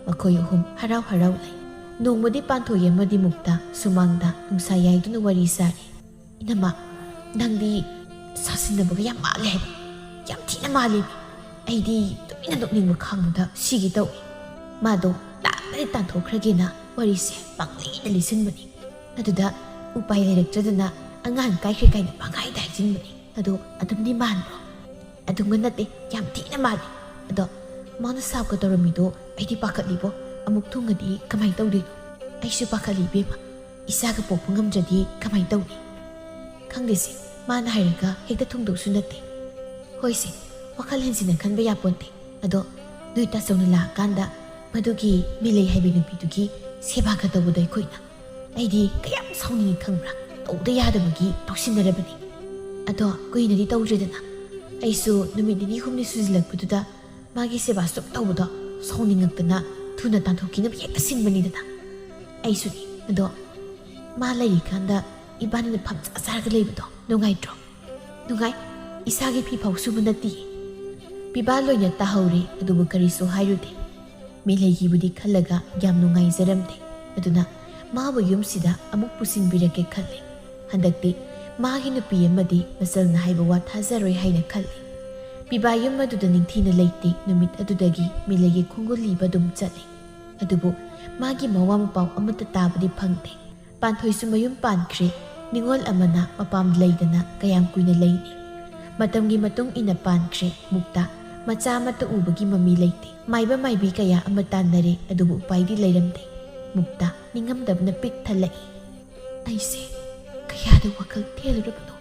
Makoy hum harau lei. Nongmadi Panthoy amadi Mukta sumangda nungsa yaiduna wari sari. Inama, nangdi sasinnabaga yam male haiba. Yam thina male. Aidi tumina nokningba khangbuda sigi tawi. Mado ꯇꯥꯛꯅꯗꯤ ꯇꯥꯟꯊꯣꯛꯈ꯭ꯔꯒꯦꯅ ꯋꯥꯔꯤꯁꯦ ꯄꯪꯂꯤꯗ ꯂꯤꯁꯤꯟꯕꯅꯤ. ꯑꯗꯨꯗ ꯎꯄꯥꯏ ꯂꯩꯔꯛꯇ꯭ꯔꯗꯅ ꯑꯉꯥꯡ ꯀꯥꯏꯈ꯭ꯔꯦ ꯀꯥꯏꯅ ꯄꯪꯍꯥꯏꯗ ꯍꯥꯏꯖꯤꯟꯕꯅꯤ. ꯑꯗꯣ ꯑꯗꯨꯝꯗꯤ ꯃꯥꯟꯕ꯭ꯔꯣ? ꯑꯗꯨꯝꯒ ꯅꯠꯇꯦ, ꯌꯥꯝ ꯊꯤꯅ ꯃꯥꯜꯂꯤ. ꯑꯗꯣ ꯃꯥꯅ ꯁꯥꯞꯀ ꯇꯧꯔꯝꯃꯤꯗꯣ ꯑꯩꯗꯤ ꯄꯥꯈꯠꯂꯤꯕꯣ. ꯑꯃꯨꯛ ꯊꯨꯡꯉꯗꯤ ꯀꯃꯥꯏꯅ ꯇꯧꯗꯣꯏꯅꯣ? ꯑꯩꯁꯨ ꯄꯥꯈꯠꯂꯤ ꯏꯕꯦꯝꯃ. ꯏꯆꯥꯒ ꯄꯣꯛꯄ ꯉꯝꯗ꯭ꯔꯗꯤ ꯀꯃꯥꯏꯅ ꯇꯧꯅꯤ? ꯈꯪꯗꯦꯁꯦ, ꯃꯥꯅ ꯍꯥꯏꯔꯒ ꯍꯦꯛꯇ ꯊꯨꯡꯗꯧꯁꯨ ꯅꯠꯇꯦ. ꯍꯣꯏꯁꯦ, ꯋꯥꯈꯜ ꯍꯦꯟꯖꯤꯟꯅ ꯈꯟꯕ ꯌꯥꯄꯣꯟꯇꯦ. ꯑꯗꯣ ꯅꯣꯏ ꯇꯥꯆꯧꯅ ꯂꯥꯛꯑꯀꯥꯟꯗ ꯃꯗꯨꯒꯤ ꯃꯤꯂꯩ ꯍꯥꯏꯕꯤ ꯅꯨꯄꯤꯗꯨꯒꯤ ꯁꯦꯕꯥꯒ ꯇꯧꯕꯗꯣ ꯑꯩꯈꯣꯏꯅ. ꯑꯩꯗꯤ ꯀꯌꯥꯝ ꯁꯥꯎꯅꯤꯡꯉꯤ ꯈꯪꯕ꯭ꯔꯥ? ꯇꯧꯗ ꯌꯥꯗꯕꯒꯤ ꯇꯧꯁꯤꯟꯅꯔꯕꯅꯤ. ꯑꯗꯣ ꯀꯨꯏꯅꯗꯤ ꯇꯧꯗ꯭ꯔꯦꯗꯅ. ꯑꯩꯁꯨ ꯅꯨꯃꯤꯠ 2-3 ꯁꯨꯖꯤꯜꯂꯛꯄꯗꯨꯗ ꯃꯥꯒꯤ ꯁꯦꯕꯥ ꯁꯨꯝ ꯇꯧꯕꯗꯣ ꯁꯥꯎꯅꯤꯡꯉꯛꯇꯅ ꯊꯨꯅ ꯇꯥꯟꯊꯣꯛꯈꯤꯅꯕ ꯍꯦꯛꯇ ꯁꯤꯟꯕꯅꯤꯗꯅ. ꯑꯩꯁꯨꯅꯤ. ꯑꯗꯣ ꯃꯥ ꯂꯩꯔꯤꯀꯥꯟꯗ ꯏꯕꯥꯅꯤꯅ ꯐꯝꯆꯥ ꯆꯥꯔꯒ ꯂꯩꯕꯗꯣ ꯅꯨꯡꯉꯥꯏꯇ꯭ꯔꯣ? ꯅꯨꯡꯉꯥꯏ. ꯏꯁꯥꯒꯤ ꯐꯤ ꯐꯥꯎ ꯁꯨꯕ ꯅꯠꯇꯤꯌꯦ. ꯄꯤꯕꯥ ꯂꯣꯏꯅ ꯇꯥꯍꯧꯔꯦ, ꯑꯗꯨꯕꯨ ꯀꯔꯤꯁꯨ ꯍꯥꯏꯔꯨꯗꯦ. ꯃꯤꯂꯩꯒꯤꯕꯨꯗꯤ ꯈꯜꯂꯒ ꯌꯥꯝ ꯅꯨꯡꯉꯥꯏꯖꯔꯝꯗꯦ. ꯑꯗꯨꯅ ꯃꯥꯕꯨ ꯌꯨꯝꯁꯤꯗ ꯑꯃꯨꯛ ꯄꯨꯁꯤꯟꯕꯤꯔꯒꯦ ꯈꯜꯂꯤ. ꯍꯟꯗꯛꯇꯤ ꯃꯥꯒꯤ ꯅꯨꯄꯤ ꯑꯃꯗꯤ ꯃꯆꯜꯅ ꯍꯥꯏꯕ ꯋꯥ ꯊꯥꯖꯔꯣꯏ ꯍꯥꯏꯅ ꯈꯜꯂꯤ. ꯄꯤꯕꯥ ꯌꯨꯝ ꯑꯗꯨꯗ ꯅꯤꯡꯊꯤꯅ ꯂꯩꯇꯦ. ꯅꯨꯃꯤꯠ ꯑꯗꯨꯗꯒꯤ ꯃꯤꯂꯩꯒꯤ ꯈꯣꯡꯒꯨꯜ ꯂꯤꯕ ꯑꯗꯨꯝ ꯆꯠꯂꯤ. ꯑꯗꯨꯕꯨ ꯃꯥꯒꯤ ꯃꯋꯥ ꯃꯄꯥꯎ ꯑꯃꯠꯇ ꯇꯥꯕꯗꯤ ꯐꯪꯗꯦ. ꯄꯥꯟꯊꯣꯏꯁꯨ ꯃꯌꯨꯝ ꯄꯥꯟꯈ꯭ꯔꯦ. ꯅꯤꯡꯉꯣꯜ ꯑꯃꯅ ꯃꯄꯥꯝ ꯂꯩꯗꯅ ꯀꯌꯥꯝ ꯀꯨꯏꯅ ꯂꯩꯅꯤ? ꯃꯇꯝꯒꯤ ꯃꯇꯨꯡ ꯏꯟꯅ ꯄꯥꯟꯈ꯭ꯔꯦ. ꯃꯨꯛꯇ ꯃꯆꯥ ꯑꯃꯠꯇ ꯎꯕꯒꯤ ꯃꯃꯤ ꯂꯩꯇꯦ. ꯃꯥꯏꯕ ꯃꯥꯏꯕꯤ ꯀꯌꯥ ꯑꯃ ꯇꯥꯟꯅꯔꯦ, ꯑꯗꯨꯕꯨ ꯎꯄꯥꯏꯗꯤ ꯂꯩꯔꯝꯗꯦ. ꯃꯨꯛꯇ ꯅꯤꯡꯉꯝꯗꯕꯅ ꯄꯤꯛ ꯊꯜꯂꯛꯏ. ꯑꯩꯁꯦ ꯀꯌꯥꯗ ꯋꯥꯈꯜ ꯊꯦꯜꯂꯨꯔꯕꯅꯣ?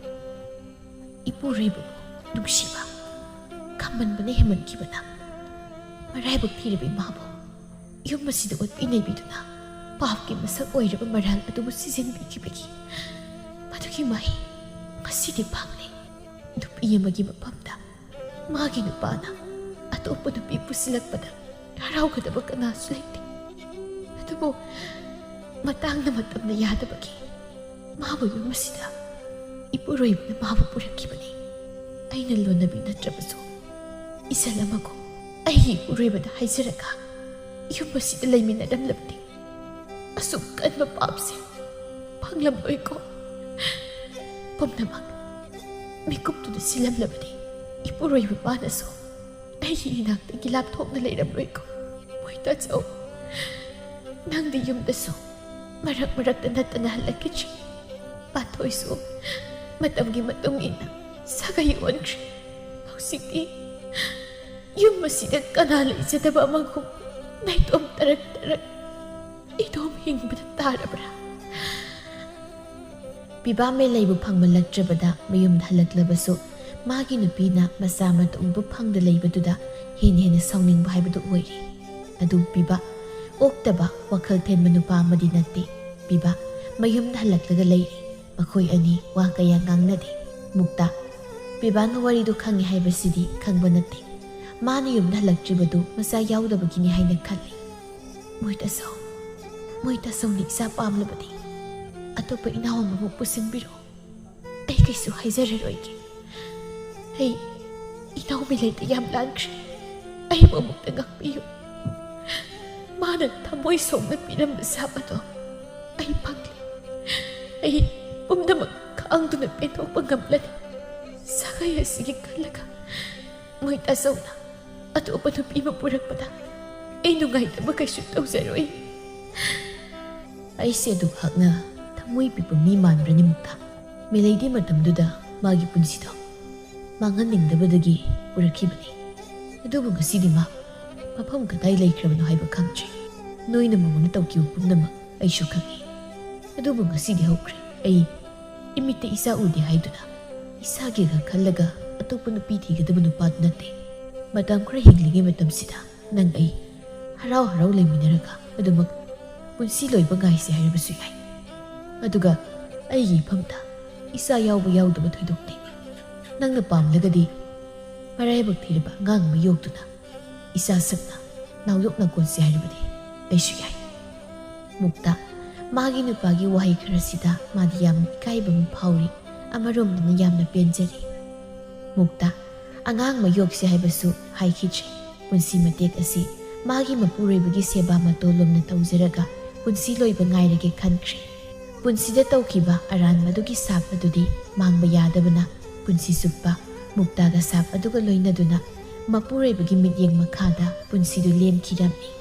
ꯏꯄꯨꯔꯣꯏꯕꯕꯨ ꯅꯨꯡꯁꯤꯕ ꯈꯝꯕꯟꯕꯅ ꯍꯦꯃꯟꯈꯤꯕꯅ ꯃꯔꯥꯏꯕꯛ ꯊꯤꯔꯕ ꯏꯃꯥꯕꯨ ꯌꯨꯝ ꯑꯁꯤꯗ ꯑꯣꯠꯄꯤ ꯅꯩꯕꯤꯗꯨꯅ ꯄꯥꯞꯀꯤ ꯃꯁꯛ ꯑꯣꯏꯔꯕ ꯃꯔꯥꯜ ꯑꯗꯨꯕꯨ ꯁꯤꯖꯤꯟꯕꯤꯈꯤꯕꯒꯤ ꯃꯗꯨꯒꯤ ꯃꯍꯩ ꯉꯁꯤꯗꯤ ꯐꯪꯂꯦ. ꯅꯨꯄꯤ ꯑꯃꯒꯤ ꯃꯐꯝꯗ ꯃꯥꯒꯤ ꯅꯨꯄꯥꯅ ꯑꯇꯣꯞꯄ ꯅꯨꯄꯤ ꯄꯨꯁꯤꯜꯂꯛꯄꯗ ꯍꯔꯥꯎꯒꯗꯕ ꯀꯅꯥꯁꯨ ꯂꯩꯇꯦ. ꯑꯗꯨꯕꯨ ꯃꯇꯥꯡꯅ ꯃꯇꯝꯅ ꯌꯥꯗꯕꯒꯤ ꯃꯥꯕꯨ ꯌꯨꯝ ꯑꯁꯤꯗ ꯏꯄꯨꯔꯣꯏꯕꯅ ꯃꯥꯕꯨ ꯄꯨꯔꯛꯈꯤꯕꯅꯤ. ꯑꯩꯅ ꯂꯣꯟꯅꯕꯤ ꯅꯠꯇ꯭ꯔꯕꯁꯨ ꯏꯆꯜ ꯑꯃꯒꯨꯝ ꯑꯩꯒꯤ ꯏꯄꯨꯔꯣꯏꯕꯗ ꯍꯥꯏꯖꯔꯒ ꯌꯨꯝ ꯑꯁꯤꯗ ꯂꯩꯃꯤꯟꯅꯔꯝꯂꯕꯗꯤ ꯑꯁꯨꯛ ꯀꯟꯕ ꯄꯥꯞꯁꯦ ꯐꯪꯂꯝꯂꯣꯏꯀꯣ. ꯄꯨꯝꯅꯃꯛ ꯃꯤꯀꯨꯞꯇꯨꯗ ꯁꯤꯜꯂꯝꯂꯕꯗꯤ ꯏꯄꯨꯔꯣꯏꯕ ꯃꯥꯅꯁꯨ ꯑꯩꯒꯤ ꯏꯅꯥꯛꯇꯒꯤ ꯂꯥꯞꯊꯣꯛꯅ ꯂꯩꯔꯝꯂꯣꯏꯀꯣ. ꯃꯣꯏ ꯇꯥꯆꯧ, ꯅꯪꯗꯤ ꯌꯨꯝꯗꯁꯨ ꯃꯔꯛ ꯃꯔꯛꯇ ꯅꯠꯇꯅ ꯍꯜꯂꯛꯈꯤꯗ꯭ꯔꯤ. ꯄꯥꯟꯊꯣꯏꯁꯨ ꯃꯇꯝꯒꯤ ꯃꯇꯨꯡ ꯏꯟꯅ ꯁꯥꯒꯩ ꯑꯣꯟꯈ꯭ꯔꯦ. ꯍꯧꯖꯤꯛꯇꯤ ꯌꯨꯝ ꯑꯁꯤꯗ ꯀꯅꯥ ꯂꯩꯖꯗꯕ ꯑꯃꯒꯨꯝ ꯅꯥꯏꯇꯣꯝ ꯇꯔꯛ ꯇꯔꯛ ꯏꯇꯣꯝ ꯍꯤꯡꯕꯗ ꯇꯥꯔꯕ꯭ꯔꯥ? ꯄꯤꯕꯥ ꯃꯦꯂꯩꯕꯨ ꯐꯪꯃꯜꯂꯛꯇ꯭ꯔꯕꯗ ꯃꯌꯨꯝꯗ ꯍꯜꯂꯛꯂꯕꯁꯨ ꯃꯥꯒꯤ ꯅꯨꯄꯤꯅ ꯃꯆꯥ ꯃꯇꯨ ꯎꯕ ꯐꯪꯗ ꯂꯩꯕꯗꯨꯗ ꯍꯦꯟꯅ ꯁꯥꯎꯅꯤꯡꯕ ꯍꯥꯏꯕꯗꯨ ꯑꯣꯏꯔꯤ. ꯑꯗꯨ ꯄꯤꯕꯥ ꯑꯣꯛꯇꯕ ꯋꯥꯈꯜ ꯊꯦꯟꯕ ꯅꯨꯄꯥ ꯑꯃꯗꯤ ꯅꯠꯇꯦ. ꯄꯤꯕꯥ ꯃꯌꯨꯝꯗ ꯍꯜꯂꯛꯂꯒ ꯂꯩꯔꯤ. ꯃꯈꯣꯏ ꯑꯅꯤ ꯋꯥ ꯀꯌꯥ ꯉꯥꯡꯅꯗꯦ. ꯃꯨꯛꯇ ꯄꯤꯕꯥꯅ ꯋꯥꯔꯤꯗꯨ ꯈꯪꯉꯤ ꯍꯥꯏꯕꯁꯤꯗꯤ ꯈꯪꯕ ꯅꯠꯇꯦ. ꯃꯥꯅ ꯌꯨꯝꯗ ꯍꯜꯂꯛꯇ꯭ꯔꯤꯕꯗꯨ ꯃꯆꯥ ꯌꯥꯎꯗꯕꯒꯤꯅꯤ ꯍꯥꯏꯅ ꯈꯜꯂꯤ. ꯃꯣꯏ ꯇꯥꯆꯧꯅ ꯏꯆꯥ ꯄꯥꯝꯂꯕꯗꯤ ꯑꯇꯣꯞꯄ ꯏꯅꯥꯎ ꯑꯃꯃꯨꯛ ꯄꯨꯁꯤꯟꯕꯤꯔꯣ. ꯑꯩ ꯀꯩꯁꯨ ꯍꯥꯏꯖꯔꯔꯣꯏꯒꯦ. ꯑꯩ ꯏꯅꯥꯎ ꯃꯤꯂꯩꯗ ꯌꯥꯝ ꯂꯥꯟꯈ꯭ꯔꯦ. ꯑꯩꯕꯨ ꯑꯃꯨꯛꯇ ꯉꯥꯛꯄꯤꯌꯨ. ꯃꯥꯅ ꯊꯃꯣꯏ ꯁꯣꯛꯅ ꯄꯤꯔꯝꯕ ꯁꯥꯞ ꯑꯗꯣ ꯑꯩ ꯐꯪꯂꯦ. ꯑꯩ ꯄꯨꯝꯅꯃꯛ ꯈꯥꯡꯗꯨꯅ ꯄꯦꯟꯊꯣꯛꯄ ꯉꯝꯂꯅꯤ. ꯁꯥꯒꯩ ꯑꯁꯤꯒꯤ ꯈꯜꯂꯒ ꯃꯣꯏ ꯇꯥꯆꯧꯅ ꯑꯇꯣꯞꯄ ꯅꯨꯄꯤ ꯑꯃ ꯄꯨꯔꯛꯄꯗ ꯑꯩ ꯅꯨꯡꯉꯥꯏꯇꯕ ꯀꯩꯁꯨ ꯇꯧꯖꯔꯣꯏ. ꯑꯩꯁꯦ ꯑꯗꯨꯈꯛꯅ ꯊꯃꯣꯏ ꯄꯤꯛꯄ ꯃꯤ ꯃꯥꯟꯕ꯭ꯔꯅꯤ ꯃꯨꯛꯇ? ꯃꯤꯂꯩꯗꯤ ꯃꯇꯝꯗꯨꯗ ꯃꯥꯒꯤ ꯄꯨꯟꯁꯤꯗꯣ ꯃꯥꯡꯍꯟꯅꯤꯡꯗꯕꯗꯒꯤ ꯄꯨꯔꯛꯈꯤꯕꯅꯤ. ꯑꯗꯨꯕꯨ ꯉꯁꯤꯗꯤ ꯃꯥ ꯃꯐꯝ ꯀꯗꯥꯏ ꯂꯩꯈ꯭ꯔꯕꯅꯣ ꯍꯥꯏꯕ ꯈꯪꯗ꯭ꯔꯦ. ꯅꯣꯏꯅ ꯃꯉꯣꯟꯗ ꯇꯧꯈꯤꯕ ꯄꯨꯝꯅꯃꯛ ꯑꯩꯁꯨ ꯈꯪꯉꯤ. ꯑꯗꯨꯕꯨ ꯉꯁꯤꯗꯤ ꯍꯧꯈ꯭ꯔꯦ. ꯑꯩ ꯏꯃꯤꯠꯇ ꯏꯆꯥ ꯎꯗꯦ ꯍꯥꯏꯗꯨꯅ ꯏꯁꯥꯒꯤꯒ ꯈꯜꯂꯒ ꯑꯇꯣꯞꯄ ꯅꯨꯄꯤ ꯊꯤꯒꯗꯕ ꯅꯨꯄꯥꯗꯨ ꯅꯠꯇꯦ. ꯃꯇꯝ ꯈꯔ ꯍꯤꯡꯂꯤꯉꯩ ꯃꯇꯝꯁꯤꯗ ꯅꯪ ꯑꯩ ꯍꯔꯥꯎ ꯍꯔꯥꯎ ꯂꯩꯃꯤꯟꯅꯔꯒ ꯑꯗꯨꯃꯛ ꯄꯨꯟꯁꯤ ꯂꯣꯏꯕ ꯉꯥꯏꯁꯦ ꯍꯥꯏꯔꯕꯁꯨ ꯌꯥꯏ. ꯑꯗꯨꯒ ꯑꯩꯒꯤ ꯏꯐꯝꯗ ꯏꯆꯥ ꯌꯥꯎꯕ ꯌꯥꯎꯗꯕ ꯊꯣꯏꯗꯣꯛꯇꯦ. ꯅꯪꯅ ꯄꯥꯝꯂꯒꯗꯤ ꯃꯔꯥꯏꯕꯛ ꯊꯤꯔꯕ ꯑꯉꯥꯡ ꯑꯃ ꯌꯣꯛꯇꯨꯅ ꯏꯆꯥ ꯁꯛꯅ ꯅꯥꯎꯌꯣꯛꯅ ꯀꯣꯟꯁꯦ ꯍꯥꯏꯔꯕꯗꯤ ꯑꯩꯁꯨ ꯌꯥꯏ. ꯃꯨꯛꯇ ꯃꯥꯒꯤ ꯅꯨꯄꯥꯒꯤ ꯋꯥꯍꯩ ꯈꯔꯁꯤꯗ ꯃꯥꯗꯤ ꯌꯥꯝꯅ ꯏꯀꯥꯏꯕ ꯑꯃ ꯐꯥꯎꯔꯤ. ꯑꯃꯔꯣꯝꯗꯅ ꯌꯥꯝꯅ ꯄꯦꯟꯖꯔꯤ. ꯃꯨꯛꯇ ꯑꯉꯥꯡ ꯑꯃ ꯌꯣꯛꯁꯦ ꯍꯥꯏꯕꯁꯨ ꯍꯥꯏꯈꯤꯗ꯭ꯔꯦ. ꯄꯨꯟꯁꯤ ꯃꯇꯦꯛ ꯑꯁꯤ ꯃꯥꯒꯤ ꯃꯄꯨꯔꯣꯏꯕꯒꯤ ꯁꯦꯕꯥ ꯃꯇꯣꯜꯂꯣꯝꯅ ꯇꯧꯖꯔꯒ ꯄꯨꯟꯁꯤ ꯂꯣꯏꯕ ꯉꯥꯏꯔꯒꯦ ꯈꯟꯈ꯭ꯔꯦ꯫ ꯄꯨꯟꯁꯤꯗ ꯇꯧꯈꯤꯕ ꯑꯔꯥꯟꯕ ꯑꯗꯨꯒꯤ ꯁꯥꯞ ꯑꯗꯨꯗꯤ ꯃꯥꯡꯕ ꯌꯥꯗꯕꯅ ꯄꯨꯟꯁꯤ ꯆꯨꯞꯄ ꯃꯨꯛꯇꯥꯒ ꯁꯥꯞ ꯑꯗꯨꯒ ꯂꯣꯏꯅꯗꯨꯅ ꯃꯄꯨꯔꯣꯏꯕꯒꯤ ꯃꯤꯠꯌꯦꯡ ꯃꯈꯥꯗ ꯄꯨꯟꯁꯤꯗꯨ ꯂꯦꯟꯈꯤꯔꯝꯃꯤ꯫